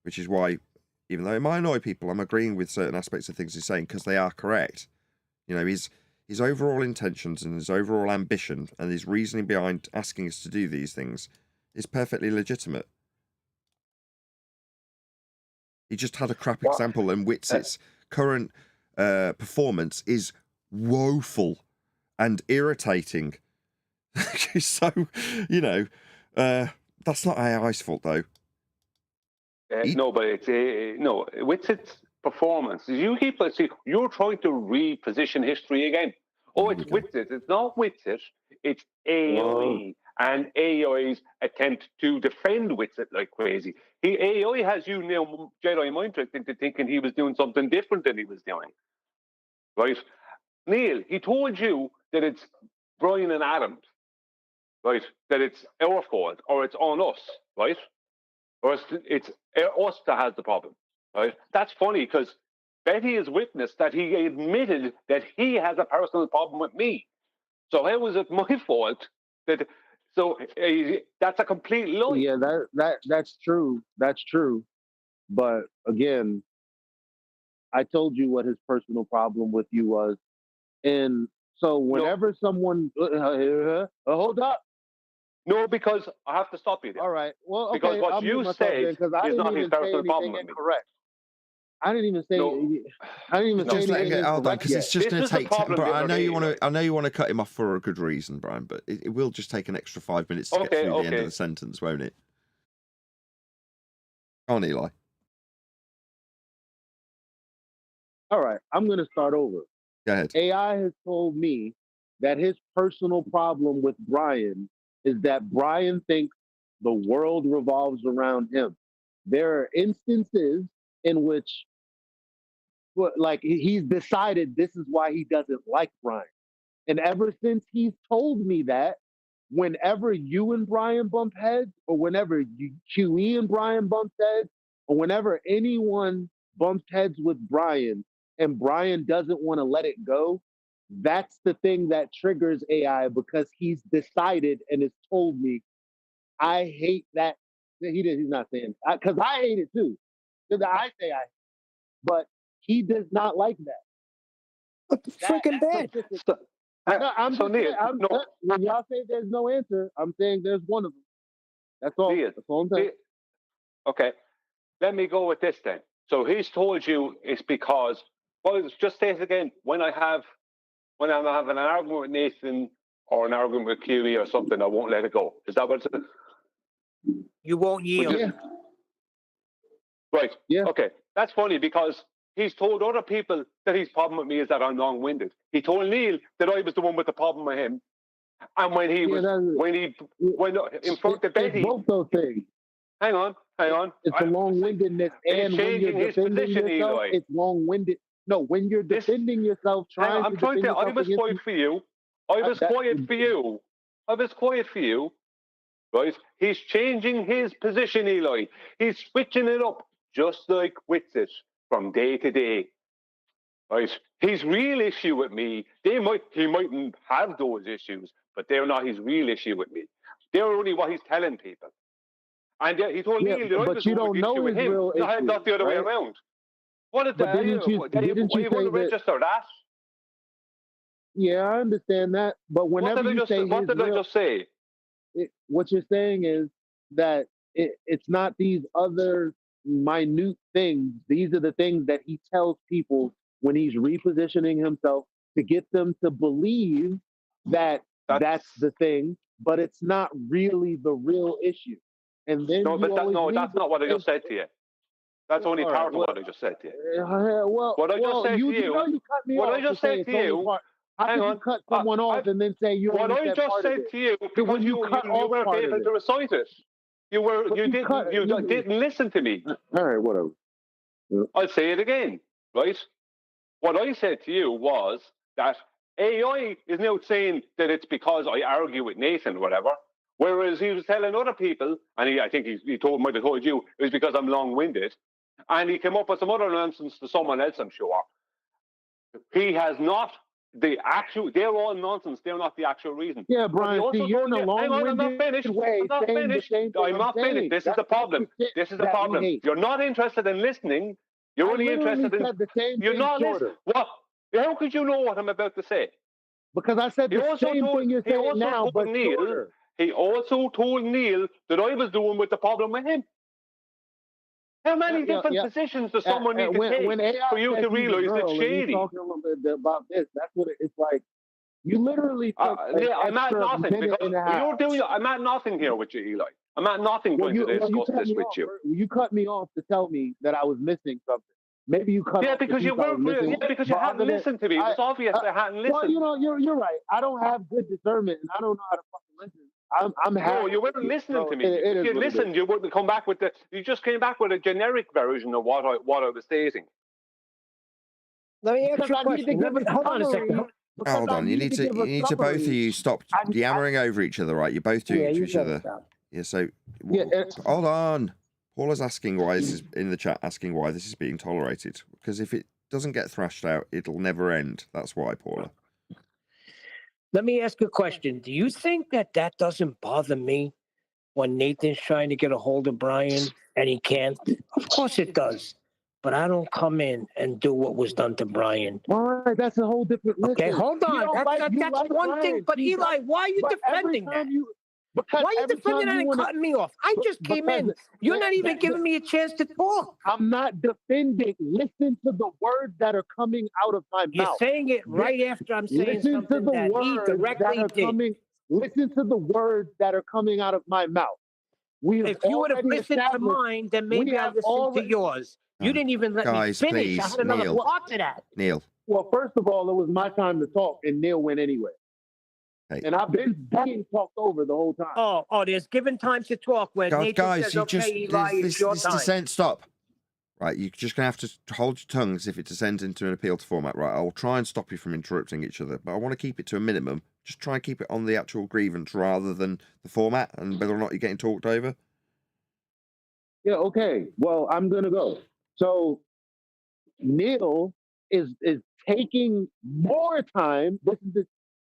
Which is why, even though it might annoy people, I'm agreeing with certain aspects of things he's saying because they are correct. You know, his overall intentions and his overall ambition and his reasoning behind asking us to do these things is perfectly legitimate. He just had a crap example, and Witzit's current performance is woeful and irritating. So, you know, that's not AI's fault, though. No, but it's no. Witzit's performance. You keep you're trying to reposition history again. Oh, it's Witzit. It's not Witzit. It's AI and AI's attempt to defend Witzit like crazy. AI has you now Jedi mind tricked into thinking he was doing something different than he was doing. Right, Neil? He told you that it's Brian and Adams, right? That it's our fault or it's on us, right? Or it's us that has the problem, right? That's funny because Betty has witnessed that he admitted that he has a personal problem with me. So how is it my fault that? So that's a complete lie. Yeah, that's true. That's true. But again, I told you what his personal problem with you was, and so whenever someone hold up. No, because I have to stop you there. All right. Well, okay. Because what you said is not his personal problem with me. Correct. I didn't even say. I didn't even say just anything. Hold on, because it's just going to take. But I know you want to. Right? I know you want to cut him off for a good reason, Brian. But it will just take an extra 5 minutes to get through the end of the sentence, won't it? Go on, Eli. All right. I'm going to start over. Go ahead. AI has told me that his personal problem with Brian is that Brian thinks the world revolves around him. There are instances in which, like, he's decided this is why he doesn't like Brian. And ever since he's told me that, whenever you and Brian bump heads, or whenever QE and Brian bump heads, or whenever anyone bumps heads with Brian and Brian doesn't want to let it go, that's the thing that triggers AI, because he's decided and has told me, I hate that. He's not saying, because I hate it too. Because I say but he does not like that. What the freaking bad? When y'all say there's no answer, I'm saying there's one of them. That's all. That's all I'm saying. Okay, let me go with this then. So he's told you it's because, well, just say it again. When I'm having an argument with Nathan or an argument with QE or something, I won't let it go. Is that what it's? You won't yield. Right. Yeah. Okay. That's funny because he's told other people that his problem with me is that I'm long-winded. He told Neil that I was the one with the problem with him. And when he when in front of Betty, both those things. Hang on. It's a long-windedness, and when you're defending yourself, it's long-winded. No, when you're defending yourself, I was quiet for you. I was quiet for you. Right? He's changing his position, Eli. He's switching it up, just like Witzit, from day to day. Right? His real issue with me, he mightn't have those issues, but they're not his real issue with me. They're only what he's telling people. And he told me that I was the one with issue with him. Not the other way around. What did you want to register that? Yeah, I understand that. But whenever I just say? What you're saying is that it's not these other minute things. These are the things that he tells people when he's repositioning himself to get them to believe that that's the thing, but it's not really the real issue. And then that's not what I just said to you. That's only part of what I just said to you. What I just said to you. What I just said to you. How can you cut someone off and then say you what only I said just part of said it? to you, But because when you cut off weren't part able of to it. recite it. You didn't listen to me. All right, whatever. I'll say it again, right? What I said to you was that AI is now saying that it's because I argue with Nathan or whatever, whereas he was telling other people, and I think he might have told you, it was because I'm long-winded, and he came up with some other nonsense to someone else, I'm sure. He has not they're all nonsense. They're not the actual reason. Yeah, Brian, see, you're in a I'm not finished. way I'm not saying the finished. same thing I'm not finished. This is the problem. This is the problem. You're not interested in listening. You're only interested in. Said the same You're thing not listening. What? How could you know what I'm about to say? Because I said the same thing you're saying now, but shorter. He also told Neil that I was doing with the problem with him. How many different positions does someone need to take for you to realize it's shady? Talking a little bit about this. That's what it's like. You literally took I'm at nothing because you're doing. I'm at nothing here with you, Eli. I'm at nothing going to discuss this with you. You cut me off to tell me that I was missing something. Maybe you cut. Yeah, because you weren't. Yeah, because you hadn't listened to me. It was obvious I hadn't listened. Well, you're right. I don't have good discernment, and I don't know how to fucking listen. I'm happy. No, you weren't listening to me. If you listened, you wouldn't come back with the. You just came back with a generic version of what I was stating. Let me ask you a question. Hold on a second. Hold on. You need to both of you stop yammering over each other, right? You're both doing it to each other. Yeah. So hold on. Paula's asking why this is in the chat. Asking why this is being tolerated. Because if it doesn't get thrashed out, it'll never end. That's why, Paula. Let me ask you a question. Do you think that doesn't bother me when Nathan's trying to get a hold of Brian and he can't? Of course it does. But I don't come in and do what was done to Brian. All right, that's a whole different. Okay, hold on. That's one thing. But Eli, why are you defending that? Why are you defending that and cutting me off? I just came in. You're not even giving me a chance to talk. I'm not defending. Listen to the words that are coming out of my mouth. You're saying it right after I'm saying something that he directly did. Listen to the words that are coming out of my mouth. If you would have listened to mine, then maybe I'd listen to yours. You didn't even let me finish. Please, I had another part to that. Neil. Well, first of all, it was my time to talk, and Neil went anyway. Hey. And I've been being talked over the whole time. Oh, there's given time to talk where Nathan says, okay, Eli, it's your time. Dissent, stop. Right, you're just going to have to hold your tongues if it descends into an appeal to format. Right, I'll try and stop you from interrupting each other, but I want to keep it to a minimum. Just try and keep it on the actual grievance rather than the format and whether or not you're getting talked over. Yeah, okay. Well, I'm going to go. So Neil is taking more time.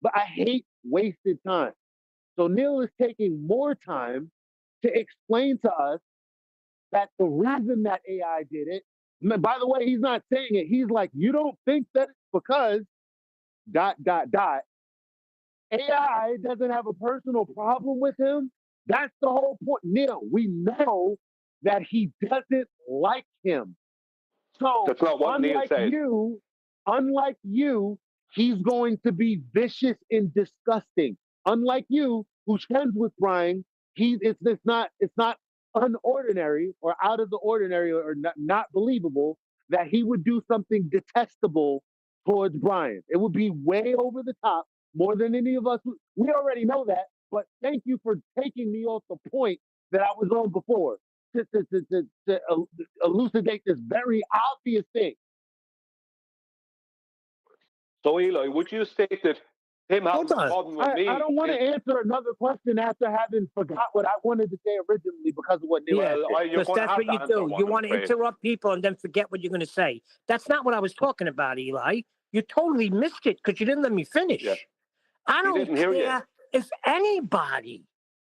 But I hate wasted time. So Neil is taking more time to explain to us that the reason that AI did it, by the way, he's not saying it. He's like, you don't think that it's because ... AI doesn't have a personal problem with him. That's the whole point. Neil, we know that he doesn't like him. So that's not what Neil said. Unlike you, he's going to be vicious and disgusting. Unlike you, who's friends with Brian, it's not unordinary or out of the ordinary or not believable that he would do something detestable towards Brian. It would be way over the top, more than any of us. We already know that, but thank you for taking me off the point that I was on before to elucidate this very obvious thing. So, Eli, would you state that him having a problem with me? I don't want to answer another question after having forgot what I wanted to say originally because of what Neil said. Because that's what you do. You want to interrupt people and then forget what you're going to say. That's not what I was talking about, Eli. You totally missed it because you didn't let me finish. Yeah. I don't care if anybody,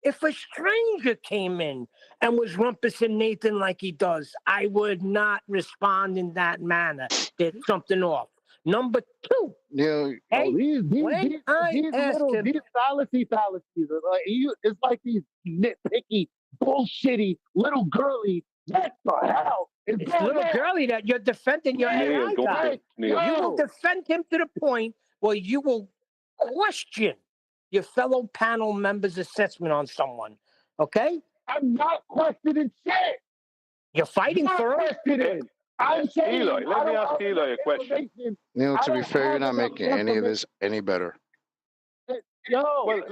if a stranger came in and was rumpusing Nathan like he does, I would not respond in that manner. There's something off. Number two, these fallacies, it's like these nitpicky, bullshitty, little girly. What the hell? It's little girly that you're defending your AI guy. You will defend him to the point where you will question your fellow panel members' assessment on someone. Okay? I'm not questioning shit. You're fighting for him. I'm saying, Eli, let me ask Eli a question. Neil, to be fair, you're not making any of this any better. Yo, well,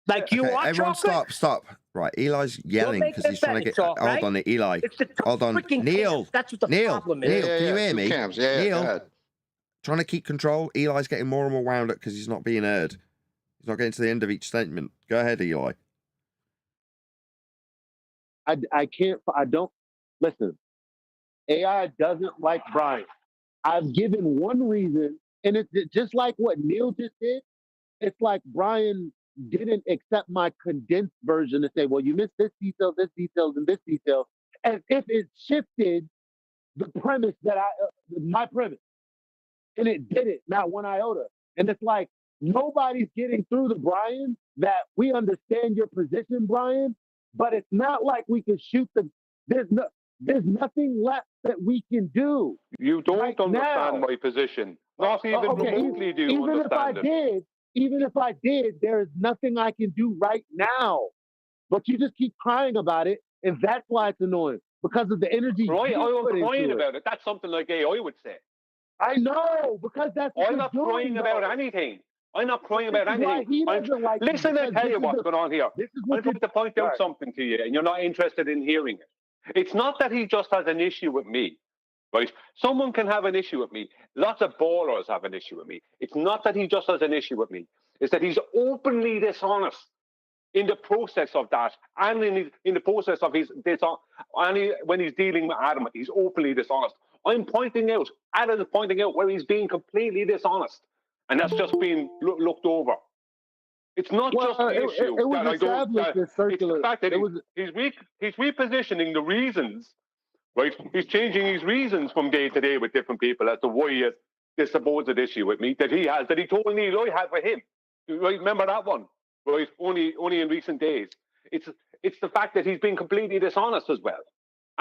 like you okay, want everyone chocolate? stop. Right, Eli's yelling because he's trying to get. Talk, Hold right? on, Eli. It's the Hold on, freaking Neil. camps. That's what the Neil. problem is. Neil, can you hear two me? camps. Yeah, go Neil, ahead. trying to keep control. Eli's getting more and more wound up because he's not being heard. He's not getting to the end of each statement. Go ahead, Eli. I can't. I don't listen. AI doesn't like Brian. I've given one reason, and it's just like what Neil just did. It's like Brian didn't accept my condensed version to say, well, you missed this detail, and this detail, as if it shifted the premise that my premise. And it didn't, not one iota. And it's like, nobody's getting through to Brian that we understand your position, Brian, but it's not like we can shoot there's nothing left that we can do. You don't right understand now. my position. Not even Okay, remotely do you even understand it. Even if I did, there's nothing I can do right now. But you just keep crying about it, and that's why it's annoying. Because of the energy Right, you I'm put crying into about it. That's something like AI would say. I know, because that's what I'm you're not doing, crying about though. anything. I'm not crying This about is why anything. he doesn't like me, Listen, I because tell this you is what's going on here. This is what I'm trying to point out something to you, and you're not interested in hearing it. It's not that he just has an issue with me, right? Someone can have an issue with me. Lots of ballers have an issue with me. It's not that he just has an issue with me. It's that he's openly dishonest in the process of that, and in the process of when he's dealing with Adam, he's openly dishonest. I'm pointing out, Adam is pointing out where he's being completely dishonest, and that's just being looked over. It's not just the issue it was that I don't. established as circular. It's the fact that he's repositioning the reasons, right? He's changing his reasons from day to day with different people as to why he has this supposed issue with me that he told Neil I had for him. Right? Remember that one? Right? Only in recent days. It's the fact that he's been completely dishonest as well.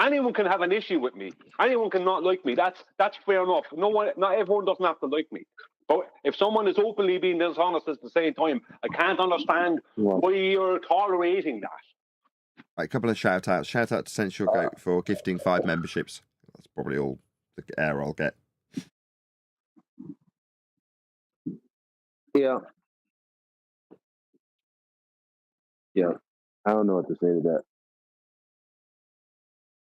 Anyone can have an issue with me. Anyone can not like me. That's fair enough. Not everyone doesn't have to like me. But if someone is openly being dishonest at the same time, I can't understand why you're tolerating that. Right, a couple of shout outs. Shout out to Sensual Goat for gifting 5 memberships. That's probably all the air I'll get. Yeah. Yeah. I don't know what to say to that.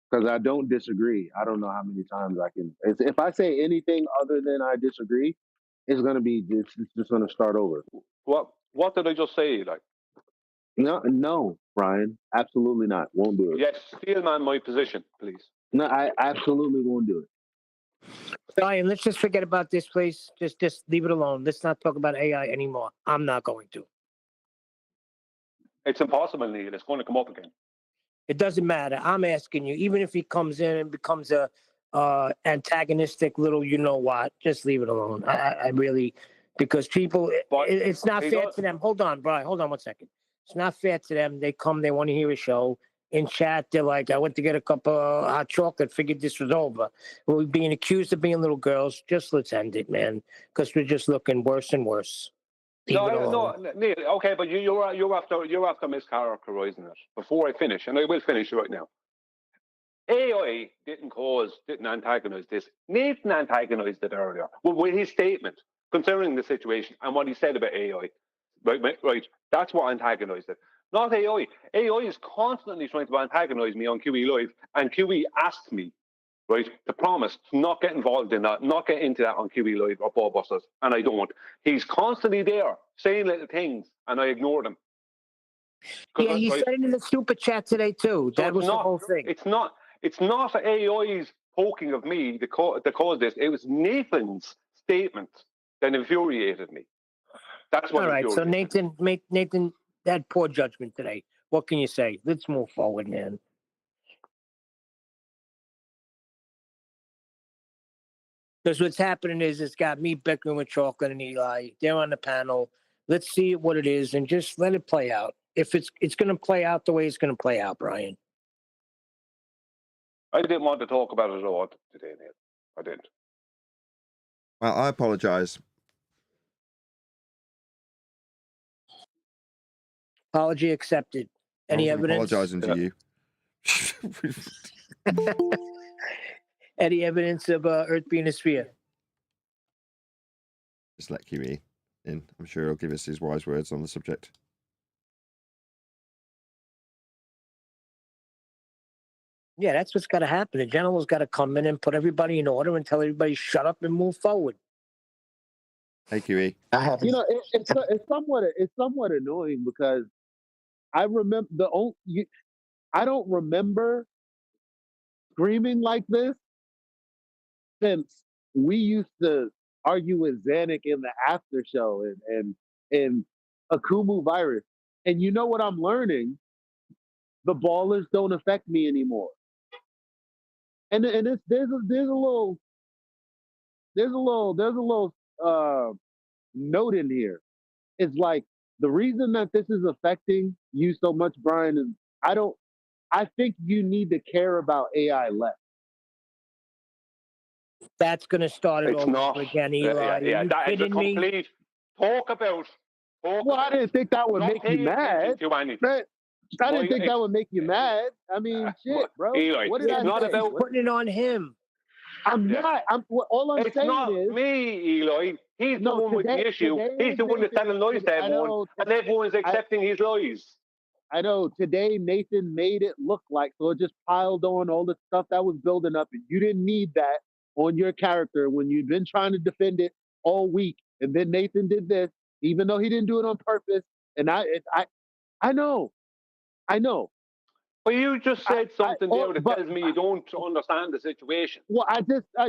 Because I don't disagree. I don't know how many times I can. If I say anything other than I disagree, it's going to be, it's just going to start over. What did I just say? Like, no, Brian, absolutely not. Won't do it. Yes, steelman my position, please. No, I absolutely won't do it. Brian, let's just forget about this, please. Just leave it alone. Let's not talk about AI anymore. I'm not going to. It's impossible, Neil. It's going to come up again. It doesn't matter. I'm asking you, even if he comes in and becomes a antagonistic little, you know what, just leave it alone. I really, because people, it's not fair to them. Hold on, Brian. Hold on 1 second. It's not fair to them. They come, they want to hear a show. In chat, they're like, I went to get a cup of hot chocolate, figured this was over. We're being accused of being little girls. Just let's end it, man, because we're just looking worse and worse. No, Neil. Okay, but you're after mischaracterizing it. Before I finish, and I will finish right now. AI didn't antagonize this. Nathan antagonized it earlier with his statement concerning the situation and what he said about AI. Right. That's what antagonized it. Not AI. AI is constantly trying to antagonize me on QE Live, and QE asked me, right, to promise to not get involved in that, not get into that on QE Live or Ballbusters, and I don't. He's constantly there saying little things, and I ignore them. Yeah, he said it in the super chat today too. So that was the whole thing. It's not AI's poking of me that caused this. It was Nathan's statement that infuriated me. That's what. All right, so Nathan had poor judgment today. What can you say? Let's move forward, man. Because what's happening is it's got me bickering with Chocolate and Eli. They're on the panel. Let's see what it is and just let it play out. If it's going to play out the way it's going to play out, Brian. I didn't want to talk about it at all today, Neil. I didn't. Well, I apologize. Apology accepted. Any evidence? Apologizing to you. any evidence of Earth being a sphere? Just let QE in. I'm sure he'll give us his wise words on the subject. Yeah, that's what's got to happen. The general's got to come in and put everybody in order and tell everybody shut up and move forward. Hey, QE. You know, it's somewhat annoying because I remember I don't remember screaming like this since we used to argue with Zanuck in the after show and Akumu virus. And you know what I'm learning? The ballers don't affect me anymore. And it's there's a little note in here. It's like the reason that this is affecting you so much, Brian, is I think you need to care about AI less. That's going to start it It's all not. over again, Eli. Yeah, that is a kidding me? complete talk about. Well, I didn't think that would make you mad. I didn't think that would make you mad. I mean, shit, bro. Eli, What did I not say? about putting it on him. I'm not. All I'm it's saying not is me, Eli. He's the one with the issue. He's the one that's telling lies to everyone, and everyone's accepting his lies. I know today Nathan made it look like, so it just piled on all the stuff that was building up, and you didn't need that on your character when you've been trying to defend it all week, and then Nathan did this, even though he didn't do it on purpose. And I know. But you just said something there that tells me you don't understand the situation. Well,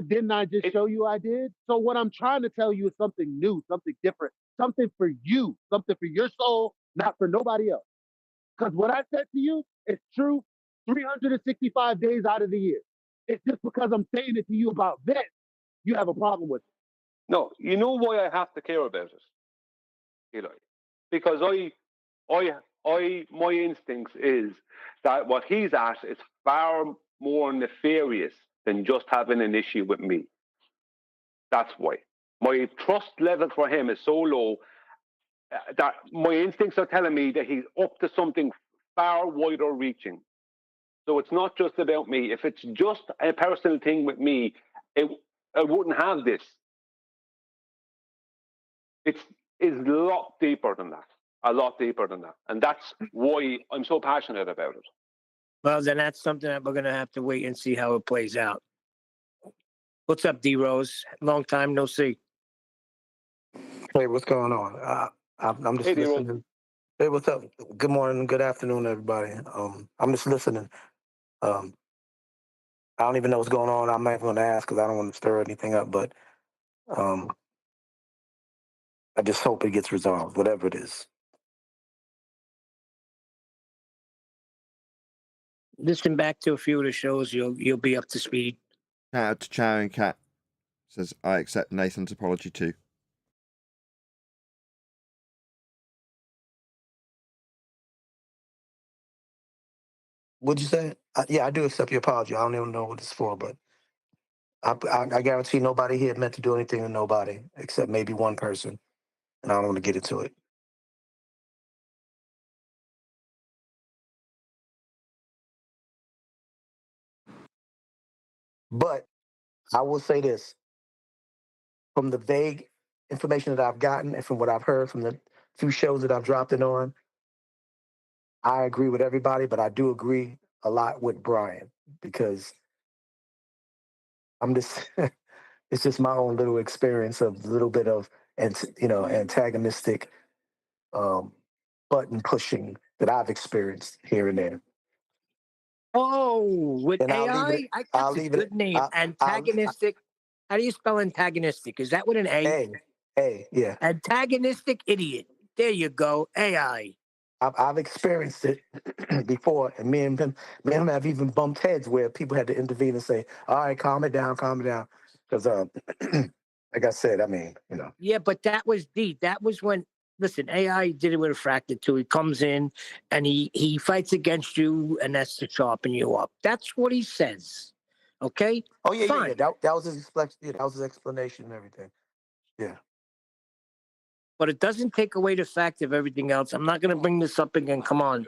didn't I just show you I did? So what I'm trying to tell you is something new, something different, something for you, something for your soul, not for nobody else. Because what I said to you is true 365 days out of the year. It's just because I'm saying it to you about this, you have a problem with it. No, you know why I have to care about it, Eli? Because my instincts is that what he's at is far more nefarious than just having an issue with me. That's why. My trust level for him is so low that my instincts are telling me that he's up to something far wider reaching. So it's not just about me. If it's just a personal thing with me, I wouldn't have this. It's a lot deeper than that. A lot deeper than that. And that's why I'm so passionate about it. Well, then that's something that we're going to have to wait and see how it plays out. What's up, D-Rose? Long time no see. Hey, what's going on? I'm just listening. Hey, what's up? Good morning, good afternoon, everybody. I'm just listening. I don't even know what's going on. I'm not even going to ask because I don't want to stir anything up, but I just hope it gets resolved, whatever it is. Listen back to a few of the shows, you'll be up to speed. Shout out to Chow and Cat. Says, I accept Nathan's apology too. What'd you say? Yeah, I do accept your apology. I don't even know what it's for, but I guarantee nobody here meant to do anything to nobody except maybe one person, and I don't want to get into it. But I will say this. From the vague information that I've gotten and from what I've heard from the few shows that I've dropped in on, I agree with everybody, but I do agree a lot with Brian because I'm just, it's just my own little experience of a little bit of, antagonistic button pushing that I've experienced here and there. Oh, with And AI? That's a good name. Antagonistic. How do you spell antagonistic? Is that with an A? A, yeah. Antagonistic idiot. There you go. AI. I've experienced it before, and me and him have even bumped heads where people had to intervene and say, all right, calm it down. Because, like I said, Yeah, but that was deep. That was when, listen, AI did it with a fractal too. He comes in and he fights against you, and that's to sharpen you up. That's what he says. Okay? Oh, yeah, fine. yeah. That was his explanation and everything. Yeah. But it doesn't take away the fact of everything else. I'm not going to bring this up again. Come on.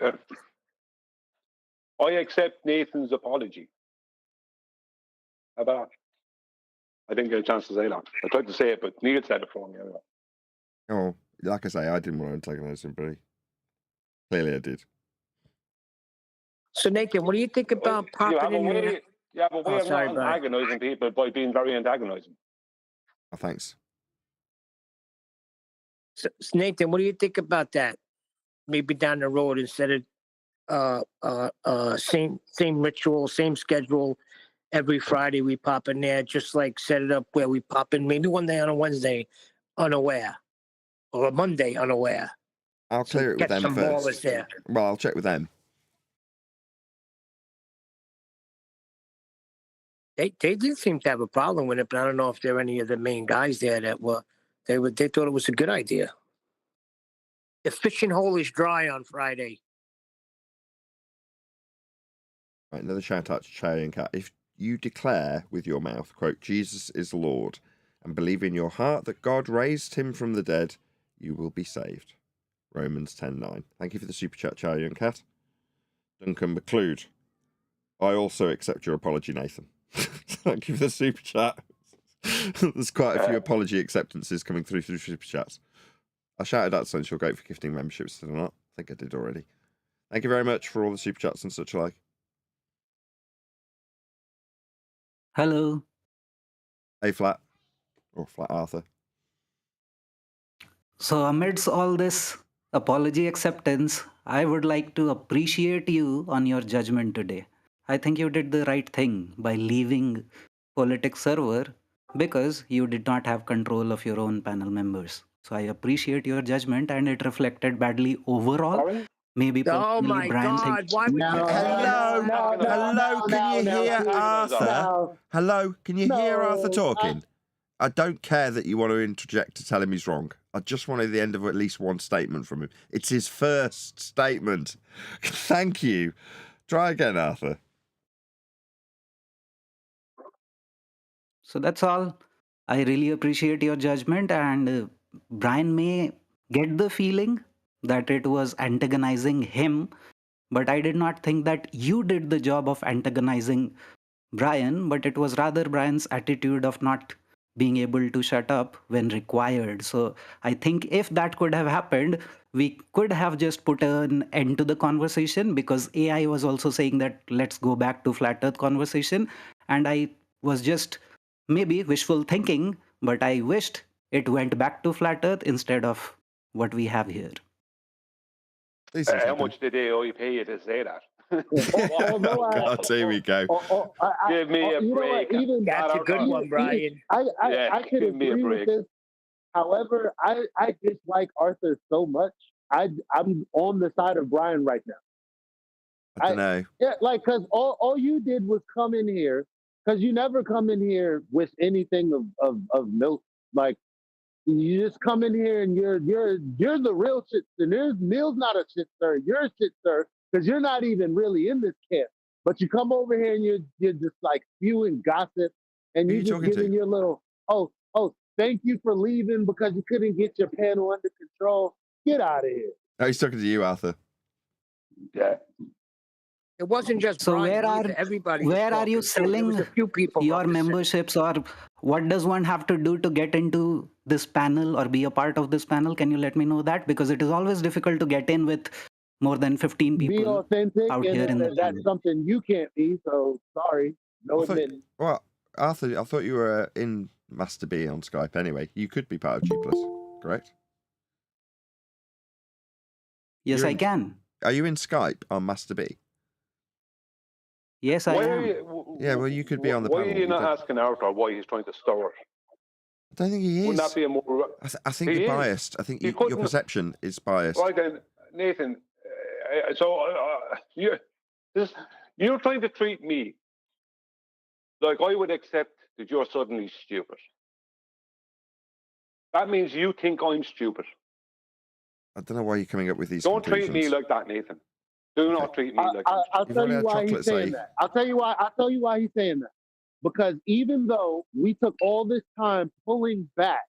I accept Nathan's apology. How about that? I didn't get a chance to say that. I tried to say it, but Neil said it for me anyway. Oh, like I say, I didn't want to antagonize anybody. Clearly I did. So, Nathan, what do you think about popping in there? Yeah, but we Oh, are sorry, not Brian. antagonizing people by being very antagonizing. Oh, thanks. So, Nathan, what do you think about that? Maybe down the road, instead of same ritual, same schedule, every Friday we pop in there, just like set it up where we pop in maybe one day on a Wednesday unaware, or a Monday unaware. I'll So clear it with get them some first. ballers there. Well, I'll check with them. They did seem to have a problem with it, but I don't know if there are any of the main guys there that they thought it was a good idea. The fishing hole is dry on Friday. Right, another shout out to Charlie and Cat. If you declare with your mouth, quote, Jesus is Lord, and believe in your heart that God raised him from the dead, you will be saved. Romans 10:9. Thank you for the super chat, Charlie and Cat. Duncan McLeod. I also accept your apology, Nathan. Thank you for the super chat. There's quite a few apology acceptances coming through super chats. I shouted out Sunshine Great for gifting memberships, did I not? I think I did already. Thank you very much for all the super chats and such like. Hello. Hey, Flat. Or Flat Arthur. So, amidst all this apology acceptance, I would like to appreciate you on your judgment today. I think you did the right thing by leaving Politics server because you did not have control of your own panel members. So, I appreciate your judgment, and it reflected badly overall. Sorry? Maybe Oh personally, my Brian God! thinks. Why would you? Hello, can you hear Arthur? Hello, can you hear Arthur talking? I don't care that you want to interject to tell him he's wrong. I just wanted the end of at least one statement from him. It's his first statement. Thank you. Try again, Arthur. So that's all. I really appreciate your judgment, and Brian may get the feeling that it was antagonizing him, but I did not think that you did the job of antagonizing Brian, but it was rather Brian's attitude of not being able to shut up when required. So I think if that could have happened, we could have just put an end to the conversation, because AI was also saying that let's go back to flat earth conversation. And I was just maybe wishful thinking, but I wished it went back to flat earth instead of what we have here. How much did AI pay you to say that? God, here we go. Give me a break. That's a good one, Brian. I could agree with this. However, I dislike Arthur so much. I'm on the side of Brian right now. I don't know. Yeah, like, because all you did was come in here, because you never come in here with anything of milk. Like, you just come in here and you're the real shit. And Neil's not a shit stir. You're a shit stir because you're not even really in this camp. But you come over here and you're just like spewing gossip, and you're just giving your little thank you for leaving because you couldn't get your panel under control. Get out of here. Oh, he's talking to you, Arthur. Yeah. It wasn't just so Brian. Where are you selling a few people your memberships, or what does one have to do to get into this panel or be a part of this panel? Can you let me know that? Because it is always difficult to get in with more than 15 people. Be authentic, out here in the that's panel. something you can't be. So sorry, no admitting. Well, Arthur, I thought you were in Master B on Skype anyway. You could be part of G+, correct? Yes, I can. Are you in Skype on Master B? Yes, I am. Yeah, well, you could be on the panel. Why are you not asking Arthur why he's trying to stir it? I don't think he is. Wouldn't that be a more... I think you're biased. I think your perception is biased. Right then, Nathan, you're trying to treat me like I would accept that you're suddenly stupid. That means you think I'm stupid. I don't know why you're coming up with these Don't conclusions. treat me like that, Nathan. Do not treat me like that. I'll tell you why he's saying that. I'll tell you why he's saying that. Because even though we took all this time pulling back,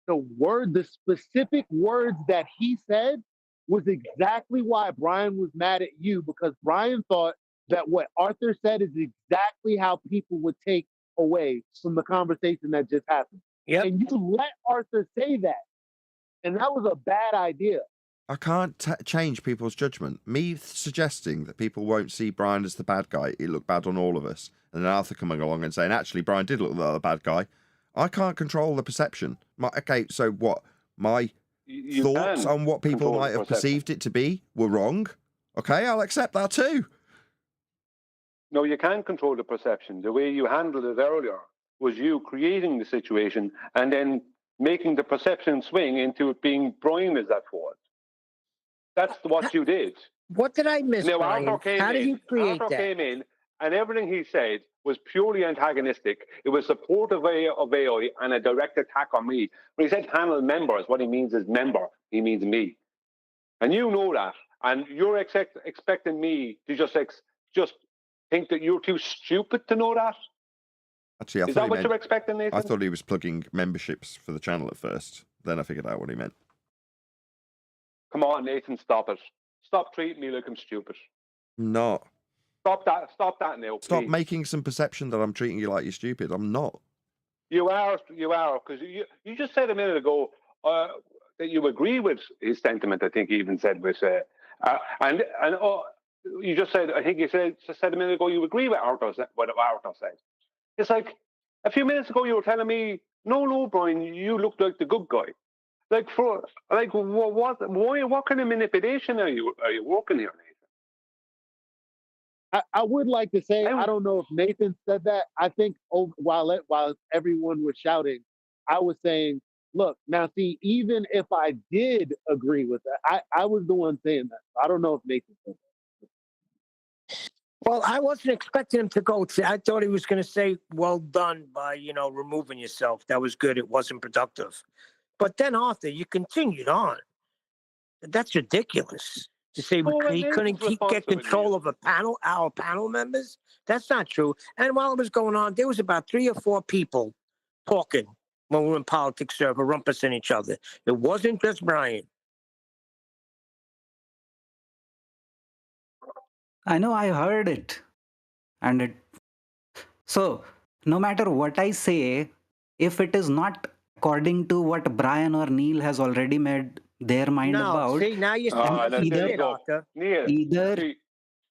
the specific words that he said was exactly why Brian was mad at you, because Brian thought that what Arthur said is exactly how people would take away from the conversation that just happened. Yep. And you let Arthur say that. And that was a bad idea. I can't change people's judgment. Me suggesting that people won't see Brian as the bad guy, it looked bad on all of us. And then Arthur coming along and saying, actually, Brian did look like the bad guy. I can't control the perception. Okay, so what? My thoughts on what people might have perceived it to be were wrong? Okay, I'll accept that too. No, you can't control the perception. The way you handled it earlier was you creating the situation and then making the perception swing into it being Brian is at fault. That's what you did. What did I miss, Now, Brian? How did you create Arthur that? came in, and everything he said was purely antagonistic. It was supportive of AI and a direct attack on me. When he said panel members, what he means is member. He means me. And you know that. And you're expecting me to just think that you're too stupid to know that? Actually, is that what you're expecting, Nathan? I thought he was plugging memberships for the channel at first. Then I figured out what he meant. Come on, Nathan, stop it. Stop treating me like I'm stupid. I'm not. Stop that now, please. Stop making some perception that I'm treating you like you're stupid. I'm not. You are, because you just said a minute ago that you agree with his sentiment. I think he even said with, you just said, I think you said a minute ago you agree with what Arthur said. It's like a few minutes ago you were telling me, no, Brian, you look like the good guy. What kind of manipulation are you working here, Nathan? I would like to say, I don't know if Nathan said that. I think while everyone was shouting, I was saying, look, now see, even if I did agree with that, I was the one saying that. I don't know if Nathan said that. Well, I wasn't expecting him to go. I thought he was going to say, well done by, removing yourself. That was good. It wasn't productive. But then, Arthur, you continued on. That's ridiculous. To say he couldn't get control of our panel members? That's not true. And while it was going on, there was about 3 or 4 people talking when we were in politics server, rumpusing each other. It wasn't just Brian. I know, I heard it. So, no matter what I say, if it is not according to what Brian or Neil has already made their mind about. See, now you're Arthur. See,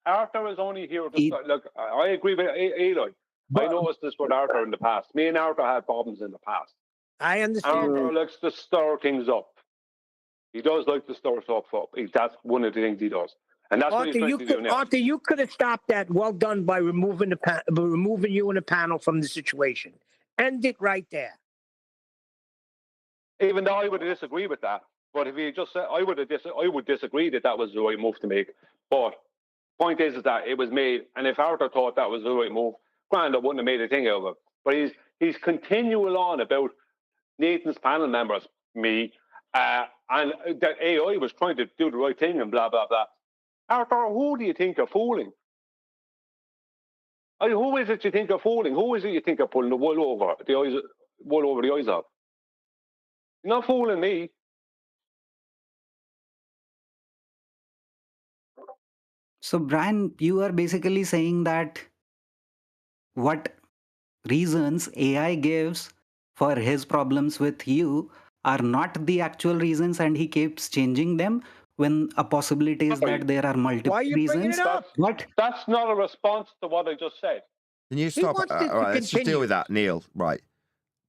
Arthur is only here to look. I agree with Eloy. I noticed this with Arthur in the past. Me and Arthur had problems in the past. I understand. Arthur likes to stir things up. He does like to stir stuff up. That's one of the things he does. And that's what he's trying to do now. Arthur, you could have stopped that. Well done by removing you and the panel from the situation. End it right there. Even though I would disagree with that, but if he just said, I would disagree that was the right move to make. But point is that it was made, and if Arthur thought that was the right move, grand, I wouldn't have made a thing out of it. But he's continuing on about Nathan's panel members, me, and that AI was trying to do the right thing and blah blah blah. Arthur, who do you think are fooling? Who is it you think are fooling? Who is it you think are pulling the wool over the eyes of? You're not fooling me. So, Brian, you are basically saying that what reasons AI gives for his problems with you are not the actual reasons, and he keeps changing them when a possibility is that there are multiple reasons. That's not a response to what I just said. Can you stop? All right, let's just deal with that, Neil. Right.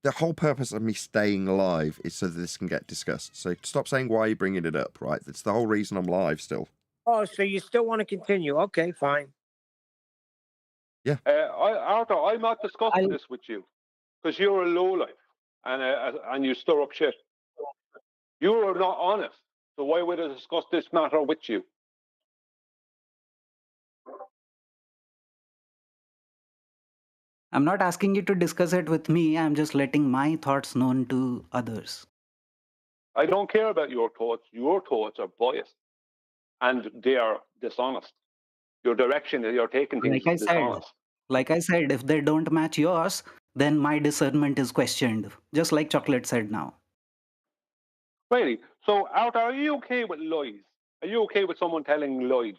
The whole purpose of me staying live is so that this can get discussed. So stop saying why you're bringing it up, right? That's the whole reason I'm live still. Oh, so you still want to continue? Okay, fine. Yeah. Arthur, I'm not discussing this with you because you're a lowlife and you stir up shit. You are not honest. So why would I discuss this matter with you? I'm not asking you to discuss it with me. I'm just letting my thoughts known to others. I don't care about your thoughts. Your thoughts are biased and they are dishonest. Your direction that you're taking things is dishonest. Like I said, if they don't match yours, then my discernment is questioned, just like Chocolate said now. Really? So, Arthur, are you okay with lies? Are you okay with someone telling lies?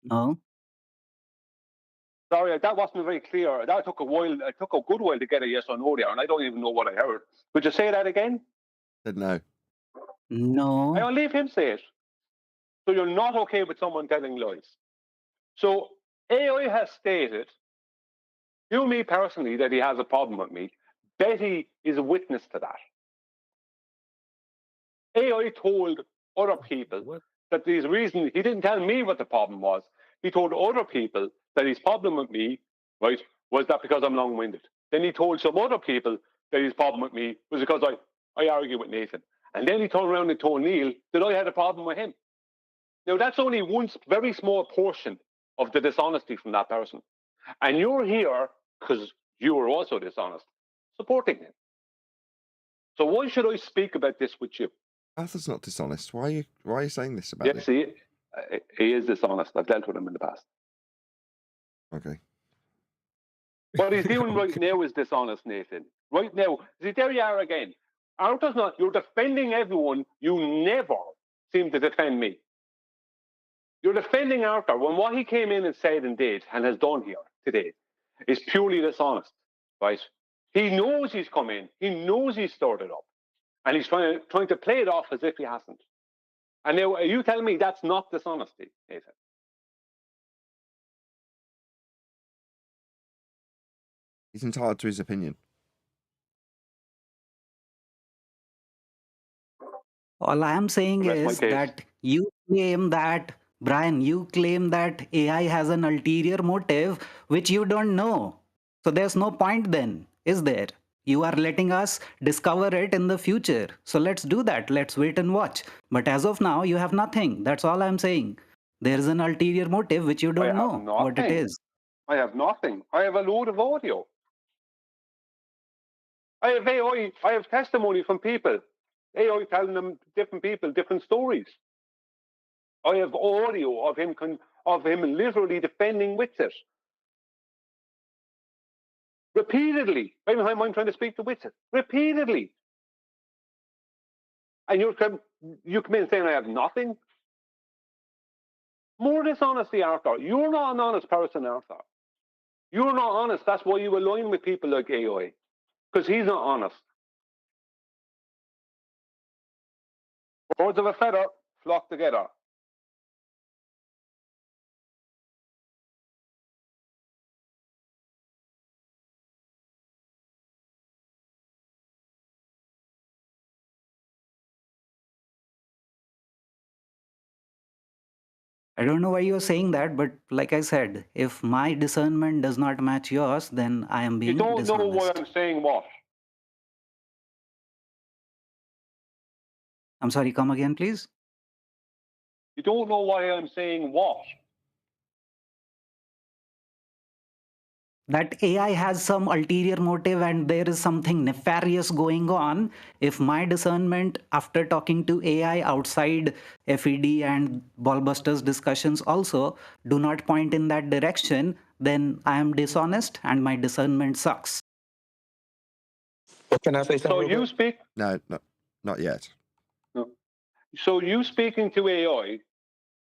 No. Sorry, that wasn't very clear. That took a while. It took a good while to get a yes or no there, and I don't even know what I heard. Could you say that again? Said no. No. I'll leave him say it. So you're not okay with someone telling lies. So AI has stated, to me personally, that he has a problem with me. Betty is a witness to that. AI told other people that his reason, he didn't tell me what the problem was. He told other people that his problem with me, right, was that because I'm long-winded. Then he told some other people that his problem with me was because I argue with Nathan. And then he turned around and told Neil that I had a problem with him. Now, that's only one very small portion of the dishonesty from that person. And you're here because you were also dishonest, supporting him. So why should I speak about this with you? Arthur's not dishonest. Why are you saying this about him? Yes, he is dishonest. I've dealt with him in the past. Okay. What he's doing right now is dishonest, Nathan. Right now. See, there you are again. Arthur's not. You're defending everyone. You never seem to defend me. You're defending Arthur when what he came in and said and did and has done here today is purely dishonest, right? He knows he's come in. He knows he's stirred it up. And he's trying to play it off as if he hasn't. And now, are you telling me that's not dishonesty, Nathan? He's entitled to his opinion. All I am saying is that you claim that, Brian, you claim that AI has an ulterior motive which you don't know. So there's no point then, is there? You are letting us discover it in the future. So let's do that. Let's wait and watch. But as of now, you have nothing. That's all I'm saying. There is an ulterior motive which you don't know what it is. I have nothing. I have a load of audio. I have AI. I have testimony from people. AI telling them different people different stories. I have audio of him literally defending Witsit. Repeatedly. Every time I'm trying to speak to Witsit. Repeatedly. And you come in saying I have nothing? More dishonesty, Arthur. You're not an honest person, Arthur. You're not honest. That's why you align with people like AI. Because he's not honest. Birds of a feather flock together. I don't know why you're saying that, but like I said, if my discernment does not match yours, then I am being dishonest. You don't know why I'm saying what? I'm sorry, come again, please? You don't know why I'm saying what? That AI has some ulterior motive and there is something nefarious going on. If my discernment after talking to AI outside FED and Ballbusters discussions also do not point in that direction, then I am dishonest and my discernment sucks. Can I say something? So you speak? No, not yet. No. So you speaking to AI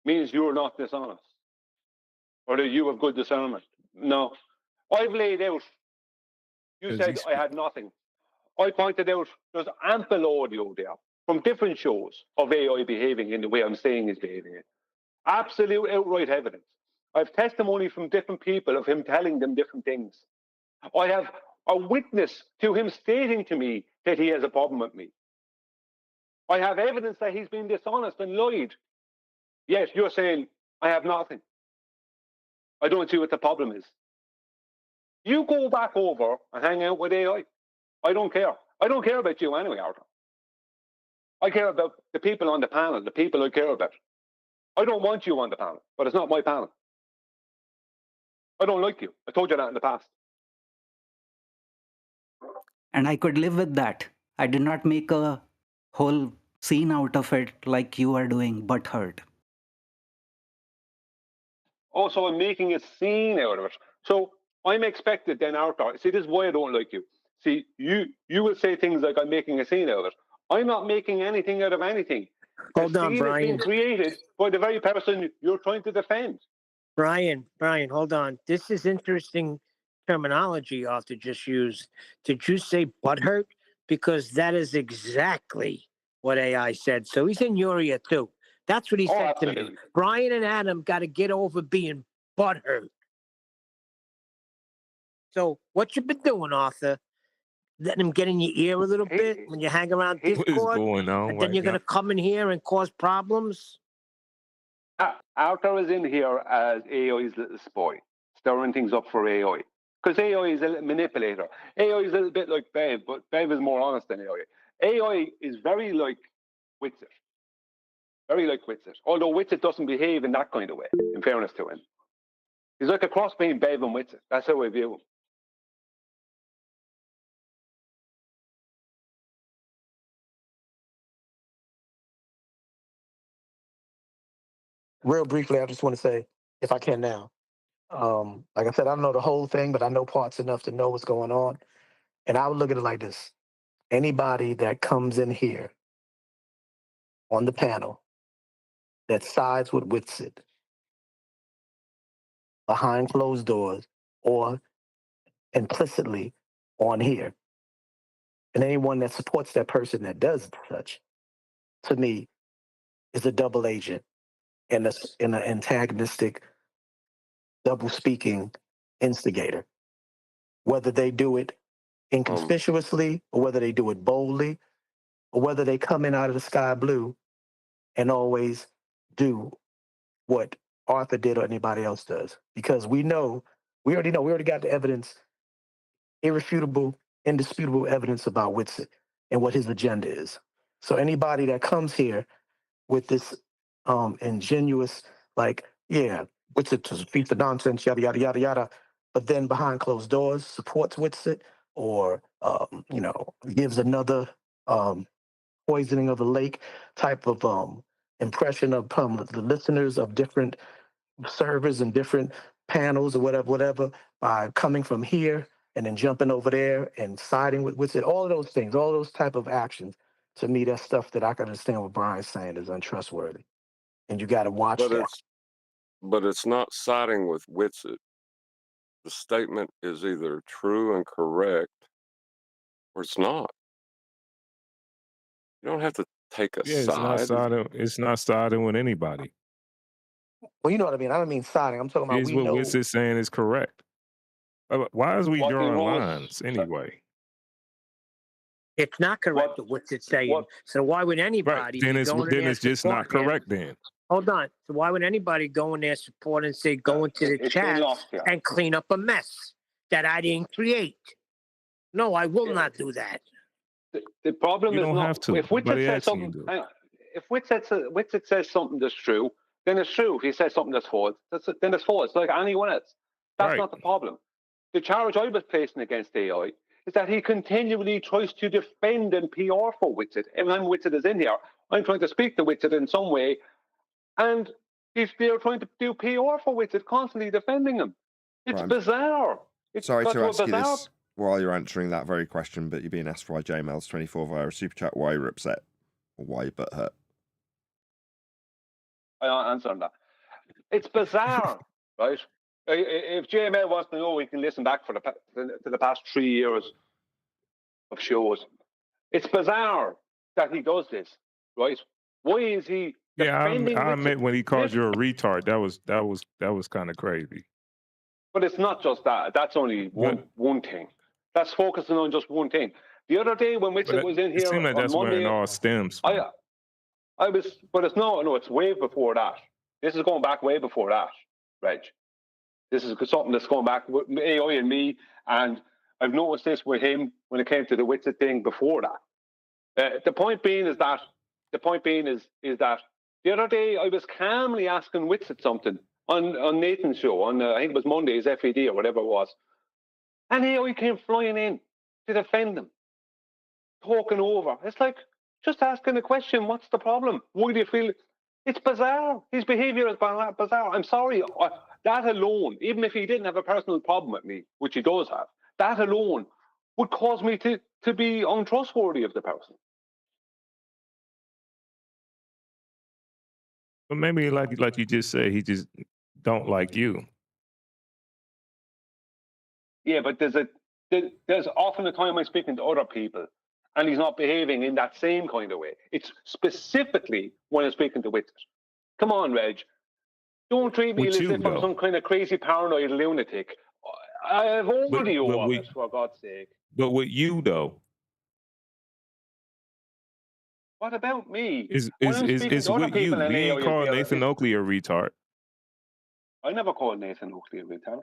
means you're not dishonest, or that you have good discernment. No. I've laid out. You said I had nothing. I pointed out there's ample audio there from different shows of AI behaving in the way I'm saying he's behaving in. Absolute outright evidence. I have testimony from different people of him telling them different things. I have a witness to him stating to me that he has a problem with me. I have evidence that he's been dishonest and lied. Yes, you're saying I have nothing. I don't see what the problem is. You go back over and hang out with AI. I don't care. I don't care about you anyway, Arthur. I care about the people on the panel, the people I care about. I don't want you on the panel, but it's not my panel. I don't like you. I told you that in the past. And I could live with that. I did not make a whole scene out of it like you are doing, but hurt. Also, I'm making a scene out of it. So I'm expected then, Arthur. See, this is why I don't like you. See, you will say things like I'm making a scene out of it. I'm not making anything out of anything. Hold on, Brian. It's been created by the very person you're trying to defend. Brian, hold on. This is interesting terminology Arthur just used. Did you say butthurt? Because that is exactly what AI said. So he's in your ear too. That's what he said to me. Brian and Adam got to get over being butthurt. So what you been doing, Arthur? Letting him get in your ear a little bit when you hang around Discord? What is going on and then right you're going now? to come in here and cause problems? Arthur is in here as AI's little spy, stirring things up for AI. Because AI is a little manipulator. AI is a little bit like Bev, but Bev is more honest than AI. AI is very like Witsit. Very like Witsit. Although Witsit doesn't behave in that kind of way, in fairness to him. He's like a cross between Bev and Witsit. That's how I view him. Real briefly, I just want to say, if I can now, like I said, I don't know the whole thing, but I know parts enough to know what's going on. And I would look at it like this. Anybody that comes in here on the panel that sides with Witsit behind closed doors or implicitly on here, and anyone that supports that person that does such, to me, is a double agent and an antagonistic, double-speaking instigator. Whether they do it inconspicuously or whether they do it boldly or whether they come in out of the sky blue and always do what Arthur did or anybody else does. Because we already got the evidence, irrefutable, indisputable evidence about Witsit and what his agenda is. So anybody that comes here with this ingenuous, like, yeah, Witsit to speak the nonsense, yada, yada, yada, yada, but then behind closed doors supports Witsit or, gives another poisoning of the lake type of impression of the listeners of different servers and different panels or whatever, by coming from here and then jumping over there and siding with Witsit, all of those things, all those type of actions, to me, that's stuff that I can understand what Brian's saying is untrustworthy. And you got to watch that. But it's not siding with Witsit. The statement is either true and correct, or it's not. You don't have to take a side. It's not siding with anybody. Well, you know what I mean. I don't mean siding. I'm talking about Here's what Witsit saying is correct. Why is we drawing lines anyway? It's not correct what it's saying. So why would anybody? Right. Then it's just not correct. Then hold on. So why would anybody go in there, support, and say go into the chat and clean up a mess that I didn't create? No, I will not do that. The problem you is don't not have to. if Witsit says something. If Witsit says something that's true, then it's true. If he says something that's false, then it's false. Like anyone else. That's not the problem. The charge I was placing against AI is that he continually tries to defend and PR for Witsit. Every time Witsit is in here, I'm trying to speak to Witsit in some way, and they're trying to do PR for Witsit, constantly defending him. It's bizarre. Sorry to ask you this while you're answering that very question, but you're being asked by JMels24 via a super chat why you're upset or why you're butthurt. I answer on that. It's bizarre, right? If JML wants to know, we can listen back to the past 3 years of shows. It's bizarre that he does this, right? Why is he? Yeah, I admit when he called you a retard, that was kind of crazy. But it's not just that. That's only one thing. That's focusing on just one thing. The other day when Witsit was in here, it seemed like that's Monday, where it all stems from. But it's no, it's way before that. This is going back way before that, Reg. This is something that's going back with AI and me, and I've noticed this with him when it came to the Witsit thing before that. The point being is that the other day I was calmly asking Witsit something on Nathan's show, on I think it was Monday's FED or whatever it was, and AI came flying in to defend him, talking over. It's like, just asking a question, what's the problem? Why do you feel... It's bizarre. His behavior is bizarre. I'm sorry. That alone, even if he didn't have a personal problem with me, which he does have, that alone would cause me to be untrustworthy of the person. But maybe like you just said, he just don't like you. Yeah, but there's often a time I'm speaking to other people and he's not behaving in that same kind of way. It's specifically when I'm speaking to Witzit. Come on, Reg. Don't treat me With as you, if I'm though. some kind of crazy paranoid lunatic. I've warned you But of it, for God's sake. But with you, though, What about me? is When I'm speaking to other with you. people in We ain't AOI, called Nathan Oakley a retard. I never called Nathan Oakley a retard.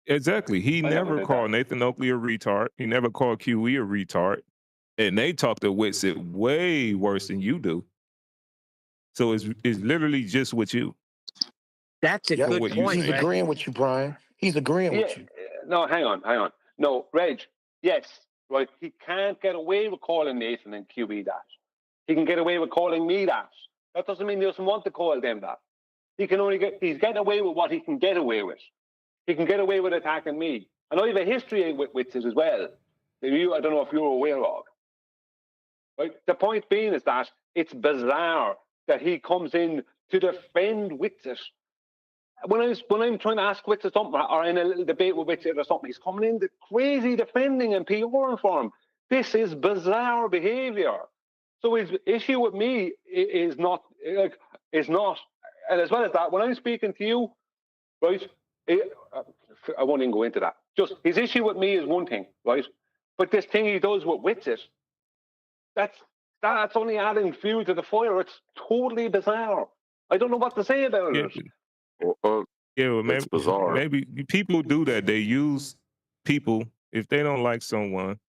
Exactly. He I never never did called that. Nathan Oakley a retard. He never called QE a retard. And they talk to Witzit way worse than you do. So it's literally just with you. That's a Yep. good what you point, He's saying. Reg. agreeing with you, Brian. He's agreeing Yeah, with you. no, hang on. No, Reg, yes, right. He can't get away with calling Nathan and QB that. He can get away with calling me that. That doesn't mean he doesn't want to call them that. He's getting away with what he can get away with. He can get away with attacking me. And I have a history with it as well. That I don't know if you're aware of. Right? The point being is that it's bizarre that he comes in to defend Witzit. When I'm trying to ask Witzit something or in a little debate with Witzit or something, he's coming in crazy defending and PRing for him. This is bizarre behaviour. So his issue with me is not, and as well as that, when I'm speaking to you, right, I won't even go into that. Just his issue with me is one thing, right? But this thing he does with Witzit, that's only adding fuel to the fire. It's totally bizarre. I don't know what to say about it. Well, Yeah, well, it's bizarre. maybe people do that. They use people, if they don't like someone,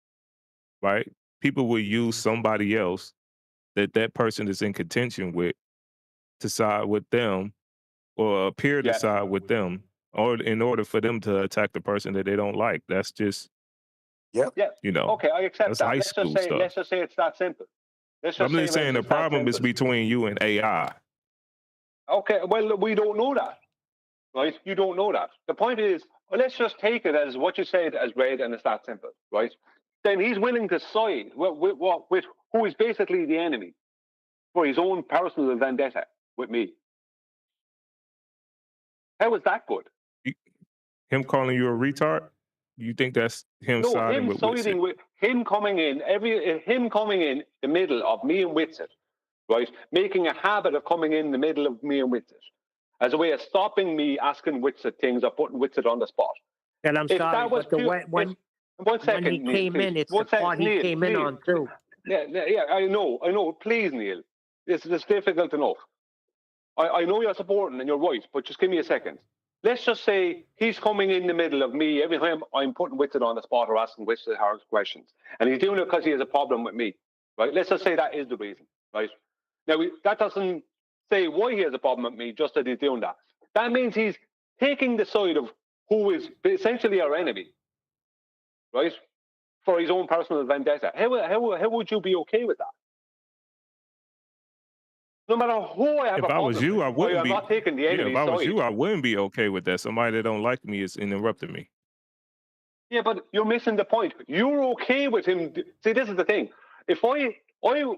right? People will use somebody else that person is in contention with to side with them or appear to Yeah. side with them, or in order for them to attack the person that they don't like. That's just, Yeah. you know, Okay, I accept that's that. high school stuff. Let's just say it's that simple. I'm just saying the problem is between you and AI. Okay, well, we don't know that, right? You don't know that. The point is, well, let's just take it as what you said as read, and it's that simple, right? Then he's willing to side with who is basically the enemy for his own personal vendetta with me. How is that good? Him calling you a retard? You think that's him No, siding him with siding Witzit? with him coming in the middle of me and Witzit, right? Making a habit of coming in the middle of me and Witzit as a way of stopping me asking Witzit things or putting Witzit on the spot. And I'm If sorry, that was but when he Neil, came please. in, it's One the second, part he Neil, came in Neil. on too. Yeah, I know. Please, Neil. It's difficult enough. I know you're supporting and you're right, but just give me a second. Let's just say he's coming in the middle of me every time I'm putting Witzit on the spot or asking Witzit hard questions. And he's doing it because he has a problem with me, right? Let's just say that is the reason, right? Now, that doesn't say why he has a problem with me, just that he's doing that. That means he's taking the side of who is essentially our enemy, right? For his own personal vendetta. How would you be okay with that? No matter who I have If a I problem was you, I with, wouldn't I'm be. not taking the Yeah, enemy's if I was side. you, I wouldn't be okay with that. Somebody that don't like me is interrupting me. Yeah, but you're missing the point. You're okay with him. See, this is the thing. If AI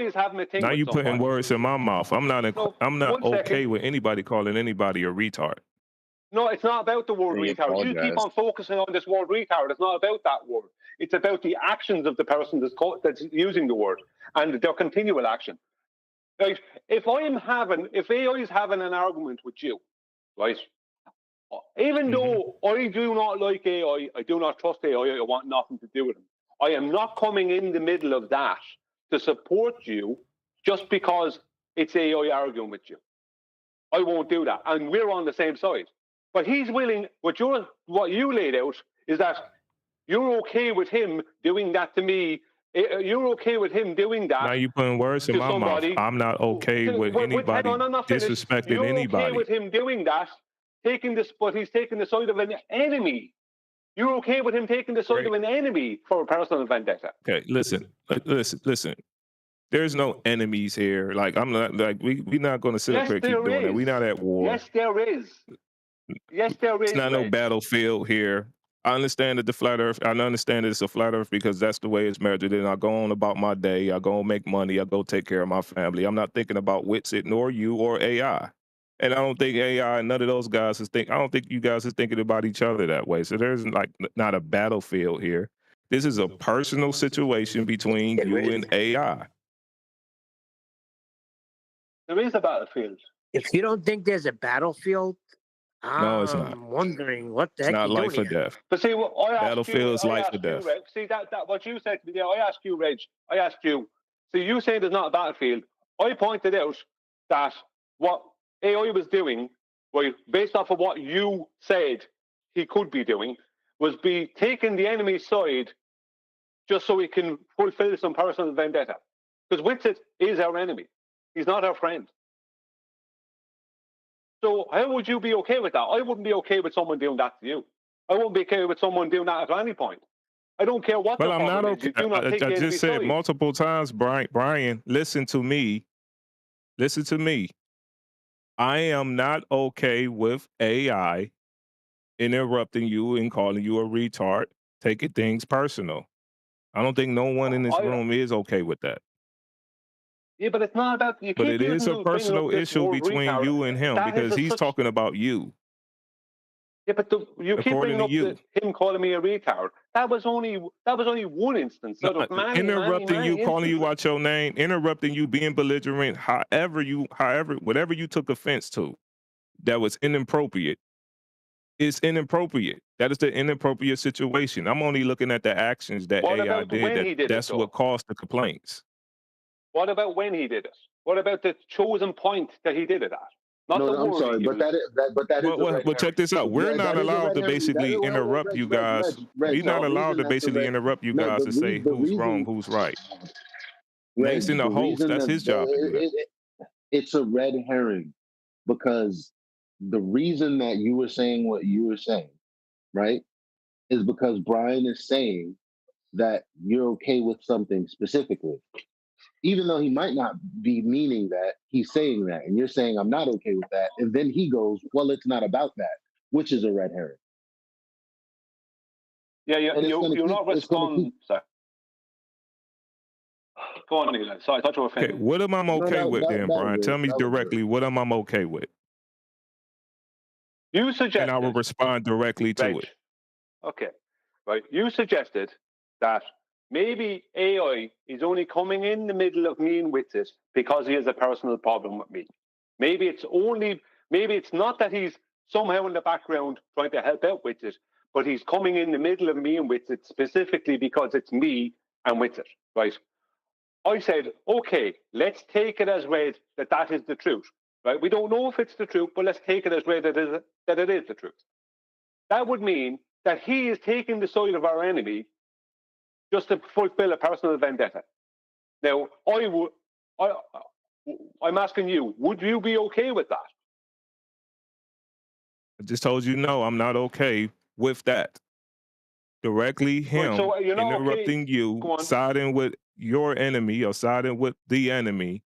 is having a thing Now with you putting somebody, words in my mouth. I'm not one okay second. with anybody calling anybody a retard. No, it's not about the word He retard. You keep apologized. on focusing on this word retard. It's not about that word. It's about the actions of the person that's using the word and their continual action. Right? If AI is having an argument with you, right? Even though I do not like AI, I do not trust AI, I want nothing to do with them. I am not coming in the middle of that to support you just because it's AI arguing with you. I won't do that. And we're on the same side. But he's willing, what you laid out is that you're okay with him doing that to me. You're okay with him doing that. Now you putting words in to my mouth. somebody. I'm not okay with Hang anybody on, I'm not finished. disrespecting You're anybody. okay with him doing that, but he's taking the side of an enemy. You're okay with him taking the side of an enemy for a personal vendetta. Okay, listen. There's no enemies here. Like we're not going to sit up here and keep doing that. We're not at war. Yes, there is. Yes, there is. It's not no battlefield here. I understand that the flat earth, I understand that it's a flat earth because that's the way it's measured. And I go on about my day. I go and make money. I go take care of my family. I'm not thinking about Witzit nor you or AI. And I don't think AI and none of those guys I don't think you guys is thinking about each other that way. So there's like not a battlefield here. This is a personal situation between you and AI. There is a battlefield. If you don't think there's a battlefield, No, it's not. I'm wondering what the It's heck not you're life doing or here. death. But see, what I asked Battlefield is life or death. Reg. See that what you said to me. I asked you, Reg. I asked you. See, you saying there's not a battlefield. I pointed out that what AI was doing, right, based off of what you said he could be doing, was be taking the enemy's side just so he can fulfill some personal vendetta. Because Witsit is our enemy. He's not our friend. So how would you be okay with that? I wouldn't be okay with someone doing that to you. I wouldn't be okay with someone doing that at any point. I don't care what But the I'm not problem okay. is. You do not take the I just enemy's said side. multiple times, Brian, listen to me. Listen to me. I am not okay with AI interrupting you and calling you a retard, taking things personal. I don't think no one in this room is okay with that. Yeah, but it's not about you. But Keep it is using a bringing personal up this issue word between retard. you and him That because is he's such. talking about you. Yeah, but you keep According bringing to up him calling me a retard. That was only one instance out of many, Interrupting many you, calling you instances. out your name, interrupting you, being belligerent, whatever you took offense to, that was inappropriate. It's inappropriate. That is the inappropriate situation. I'm only looking at the actions that What AI about did. when he did it, That's what though? caused the complaints. What about when he did it? What about the chosen point that he did it at? Not the I'm word sorry, he but used. that is a red Well, herring. check this out. We're not That is a allowed red to herring. basically interrupt you guys. We're not The allowed reason to that's a basically red. interrupt you No, guys to say the who's wrong, reason, who's right. Reg, Nathan, the the host, reason that's that his job to do that. it's a red herring because the reason that you were saying what you were saying, right, is because Brian is saying that you're okay with something specifically. Even though he might not be meaning that, he's saying that. And you're saying, I'm not okay with that. And then he goes, well, it's not about that, which is a red herring. Yeah, And you're not responding. Sorry. Go on, Eli. Sorry, I thought you were finished. Okay, what am I okay with then, Brian? Tell me directly what am I okay with? You suggested. And I will respond directly to it. Okay, right. You suggested that maybe AI is only coming in the middle of me and Witsit because he has a personal problem with me. Maybe it's not that he's somehow in the background trying to help out Witsit, but he's coming in the middle of me and Witsit specifically because it's me and Witsit, right? I said, okay, let's take it as read that is the truth, right? We don't know if it's the truth, but let's take it as read that it is the truth. That would mean that he is taking the side of our enemy just to fulfill a personal vendetta. Now, I'm asking you, would you be okay with that? I just told you no, I'm not okay with that. Directly him so you're not interrupting you, siding with your enemy or siding with the enemy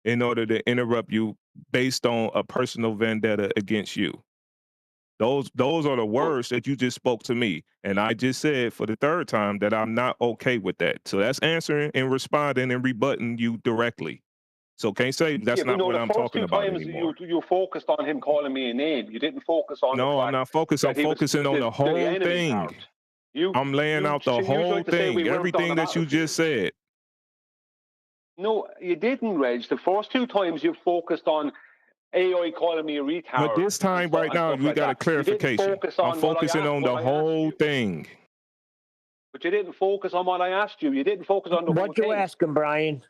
in order to interrupt you based on a personal vendetta against you. Those are the words that you just spoke to me. And I just said for the third time that I'm not okay with that. So that's answering and responding and rebutting you directly. So can't say that's not what I'm talking about anymore. You focused on him calling me a name. You didn't focus on No, I'm not focused. I'm focusing on the whole thing. I'm laying out the whole thing, everything that you just said. No, you didn't, Reg. The first two times you focused on AI calling me a retard. But this time right now, we got a clarification. I'm focusing on the whole thing. But you didn't focus on what I asked you. You didn't focus on the whole thing. What you ask him, Brian?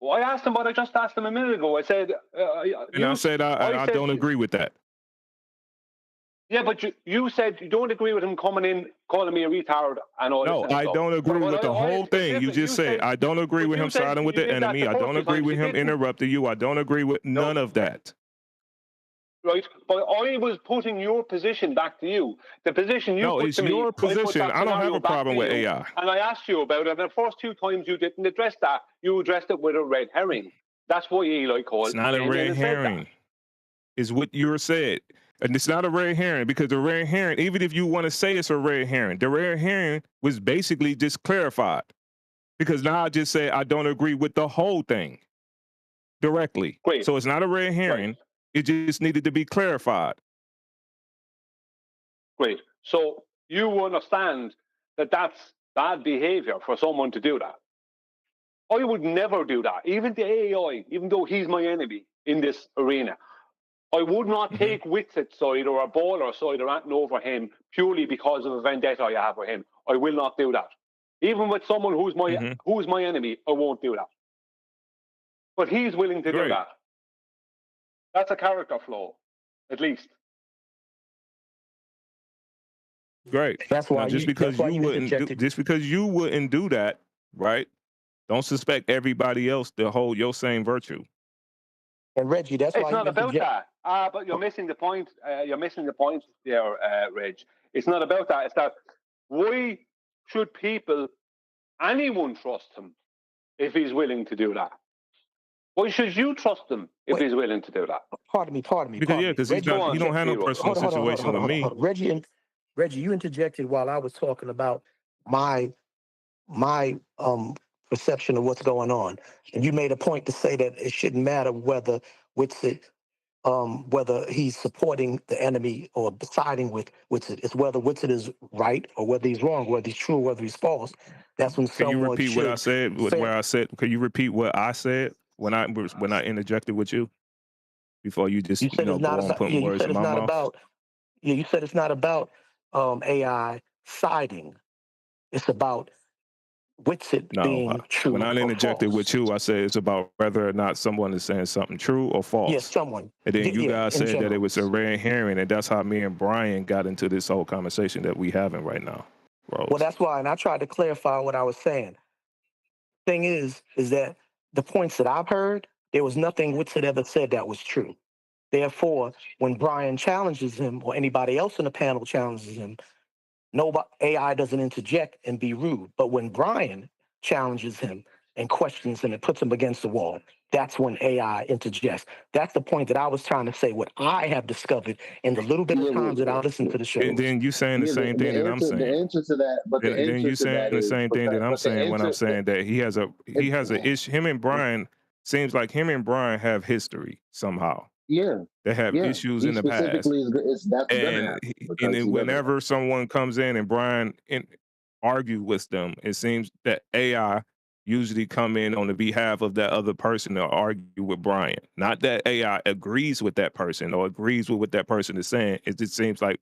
Well, I asked him what I just asked him a minute ago. I said... I said I don't agree with that. Yeah, but you said you don't agree with him coming in, calling me a retard and all this. No, I don't agree with the whole thing. You just said, I don't agree with him siding with the enemy. I don't agree with him interrupting you. I don't agree with none of that. Right, but I was putting your position back to you. The position you put to me. No, it's your position. I don't have a problem with AI. And I asked you about it. And the first two times you didn't address that. You addressed it with a red herring. That's what Eli called. It's not a red herring. It's what you said. And it's not a red herring because the red herring, even if you want to say it's a red herring, the red herring was basically just clarified. Because now I just say I don't agree with the whole thing directly. Great. So it's not a red herring. Right. It just needed to be clarified. Great. So you understand that that's bad behavior for someone to do that. I would never do that. Even the AI, even though he's my enemy in this arena, I would not take Witset's side or a baller side or anything over him purely because of a vendetta I have with him. I will not do that. Even with someone who's my enemy, I won't do that. But he's willing to do that. That's a character flaw, at least. Great. That's why now, just because you wouldn't do that, right? Don't suspect everybody else to hold your same virtue. And Reggie, that's why it's not about that. But you're missing the point. You're missing the point there, Reg. It's not about that. It's that why should anyone trust him if he's willing to do that? Why should you trust him if he's willing to do that? Pardon me. Because he don't have no personal situation with me. Reggie, you interjected while I was talking about my perception of what's going on, and you made a point to say that it shouldn't matter whether whether he's supporting the enemy or siding with Witsit. It's whether Witsit is right or whether he's wrong, whether he's true or whether he's false. That's when Can you someone repeat what I said? Where I said? Can you repeat what I said when I interjected with you before you just go on putting words in my mouth? You said it's not about AI siding. It's about Witsit being true. When I interjected with you, I said it's about whether or not someone is saying something true or false. Yes, someone. And then you guys said general. that it was a red herring, and that's how me and Brian got into this whole conversation that we having right now. Rose. Well, that's why, and I tried to clarify what I was saying. Thing is that the points that I've heard, there was nothing Witsit ever said that was true. Therefore, when Brian challenges him or anybody else in the panel challenges him, AI doesn't interject and be rude. But when Brian challenges him and questions him and puts him against the wall, that's when AI interjects. That's the point that I was trying to say, what I have discovered in the little bit of times that I listened to the show. And then you saying the same thing that I'm saying. The answer to that, but the then answer you to saying that the is, same thing that I'm saying when I'm saying that he has an issue. Him and Brian seems like him and Brian have history somehow. Yeah. They have issues in the past. And then whenever someone comes in and Brian argue with them, it seems that AI usually come in on the behalf of that other person to argue with Brian. Not that AI agrees with that person or agrees with what that person is saying. It just seems like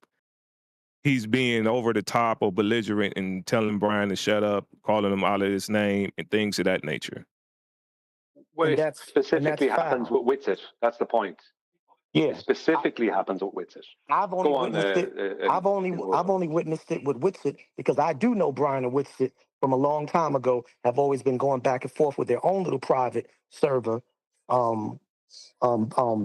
he's being over the top or belligerent and telling Brian to shut up, calling him out of his name and things of that nature. Well, it specifically happens with Witsit. That's the point. Yeah, it specifically happens with Witsit. I've only witnessed it with Witsit because I do know Brian and Witsit from a long time ago. Have always been going back and forth with their own little private server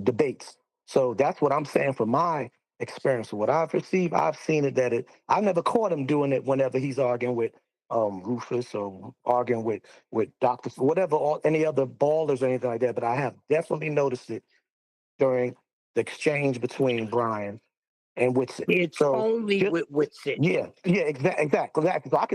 debates. So that's what I'm saying from my experience. What I've received, I've seen it I've never caught him doing it whenever he's arguing with Rufus or arguing with Dr. whatever, or any other ballers or anything like that. But I have definitely noticed it during the exchange between Brian and Witsit. It's only with Witsit. Yeah, exactly. So I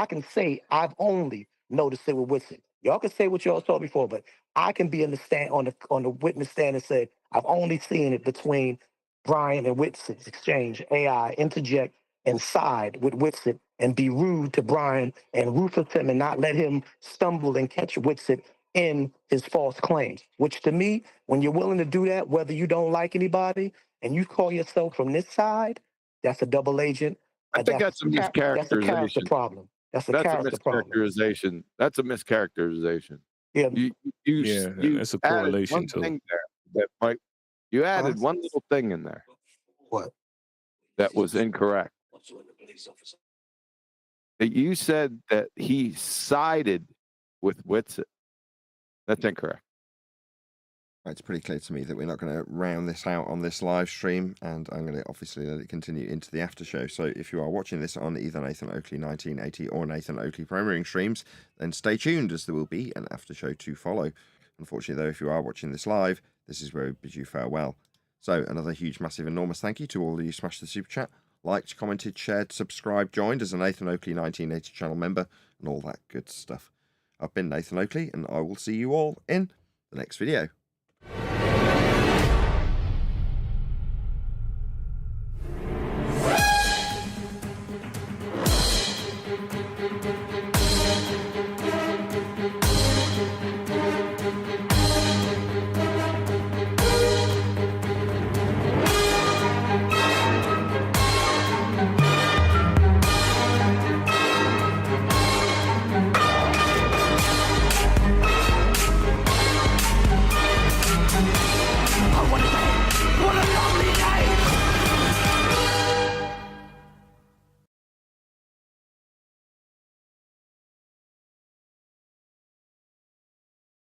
can say I've only noticed it with Witsit. Y'all can say what y'all saw before, but I can be in the stand on the witness stand and say I've only seen it between Brian and Witsit's exchange. AI interject and side with Witsit and be rude to Brian and Rufus him and not let him stumble and catch Witsit in his false claims. Which to me, when you're willing to do that, whether you don't like anybody and you call yourself from this side, that's a double agent. I think that's a mischaracterization. That's a character problem. That's a mischaracterization. That's a mischaracterization. Yeah, it's a correlation to it. That Mike, you added one little thing in there. What? That was incorrect. That you said that he sided with Witsit. That's incorrect. It's pretty clear to me that we're not going to round this out on this live stream, and I'm going to obviously let it continue into the after show. So if you are watching this on either Nathan Oakley 1980 or Nathan Oakley premiering streams, then stay tuned, as there will be an after show to follow. Unfortunately, though, if you are watching this live, this is where we bid you farewell. So another huge, massive, enormous thank you to all of you smashed the super chat, liked, commented, shared, subscribed, joined as a Nathan Oakley 1980 channel member, and all that good stuff. I've been Nathan Oakley, and I will see you all in the next video.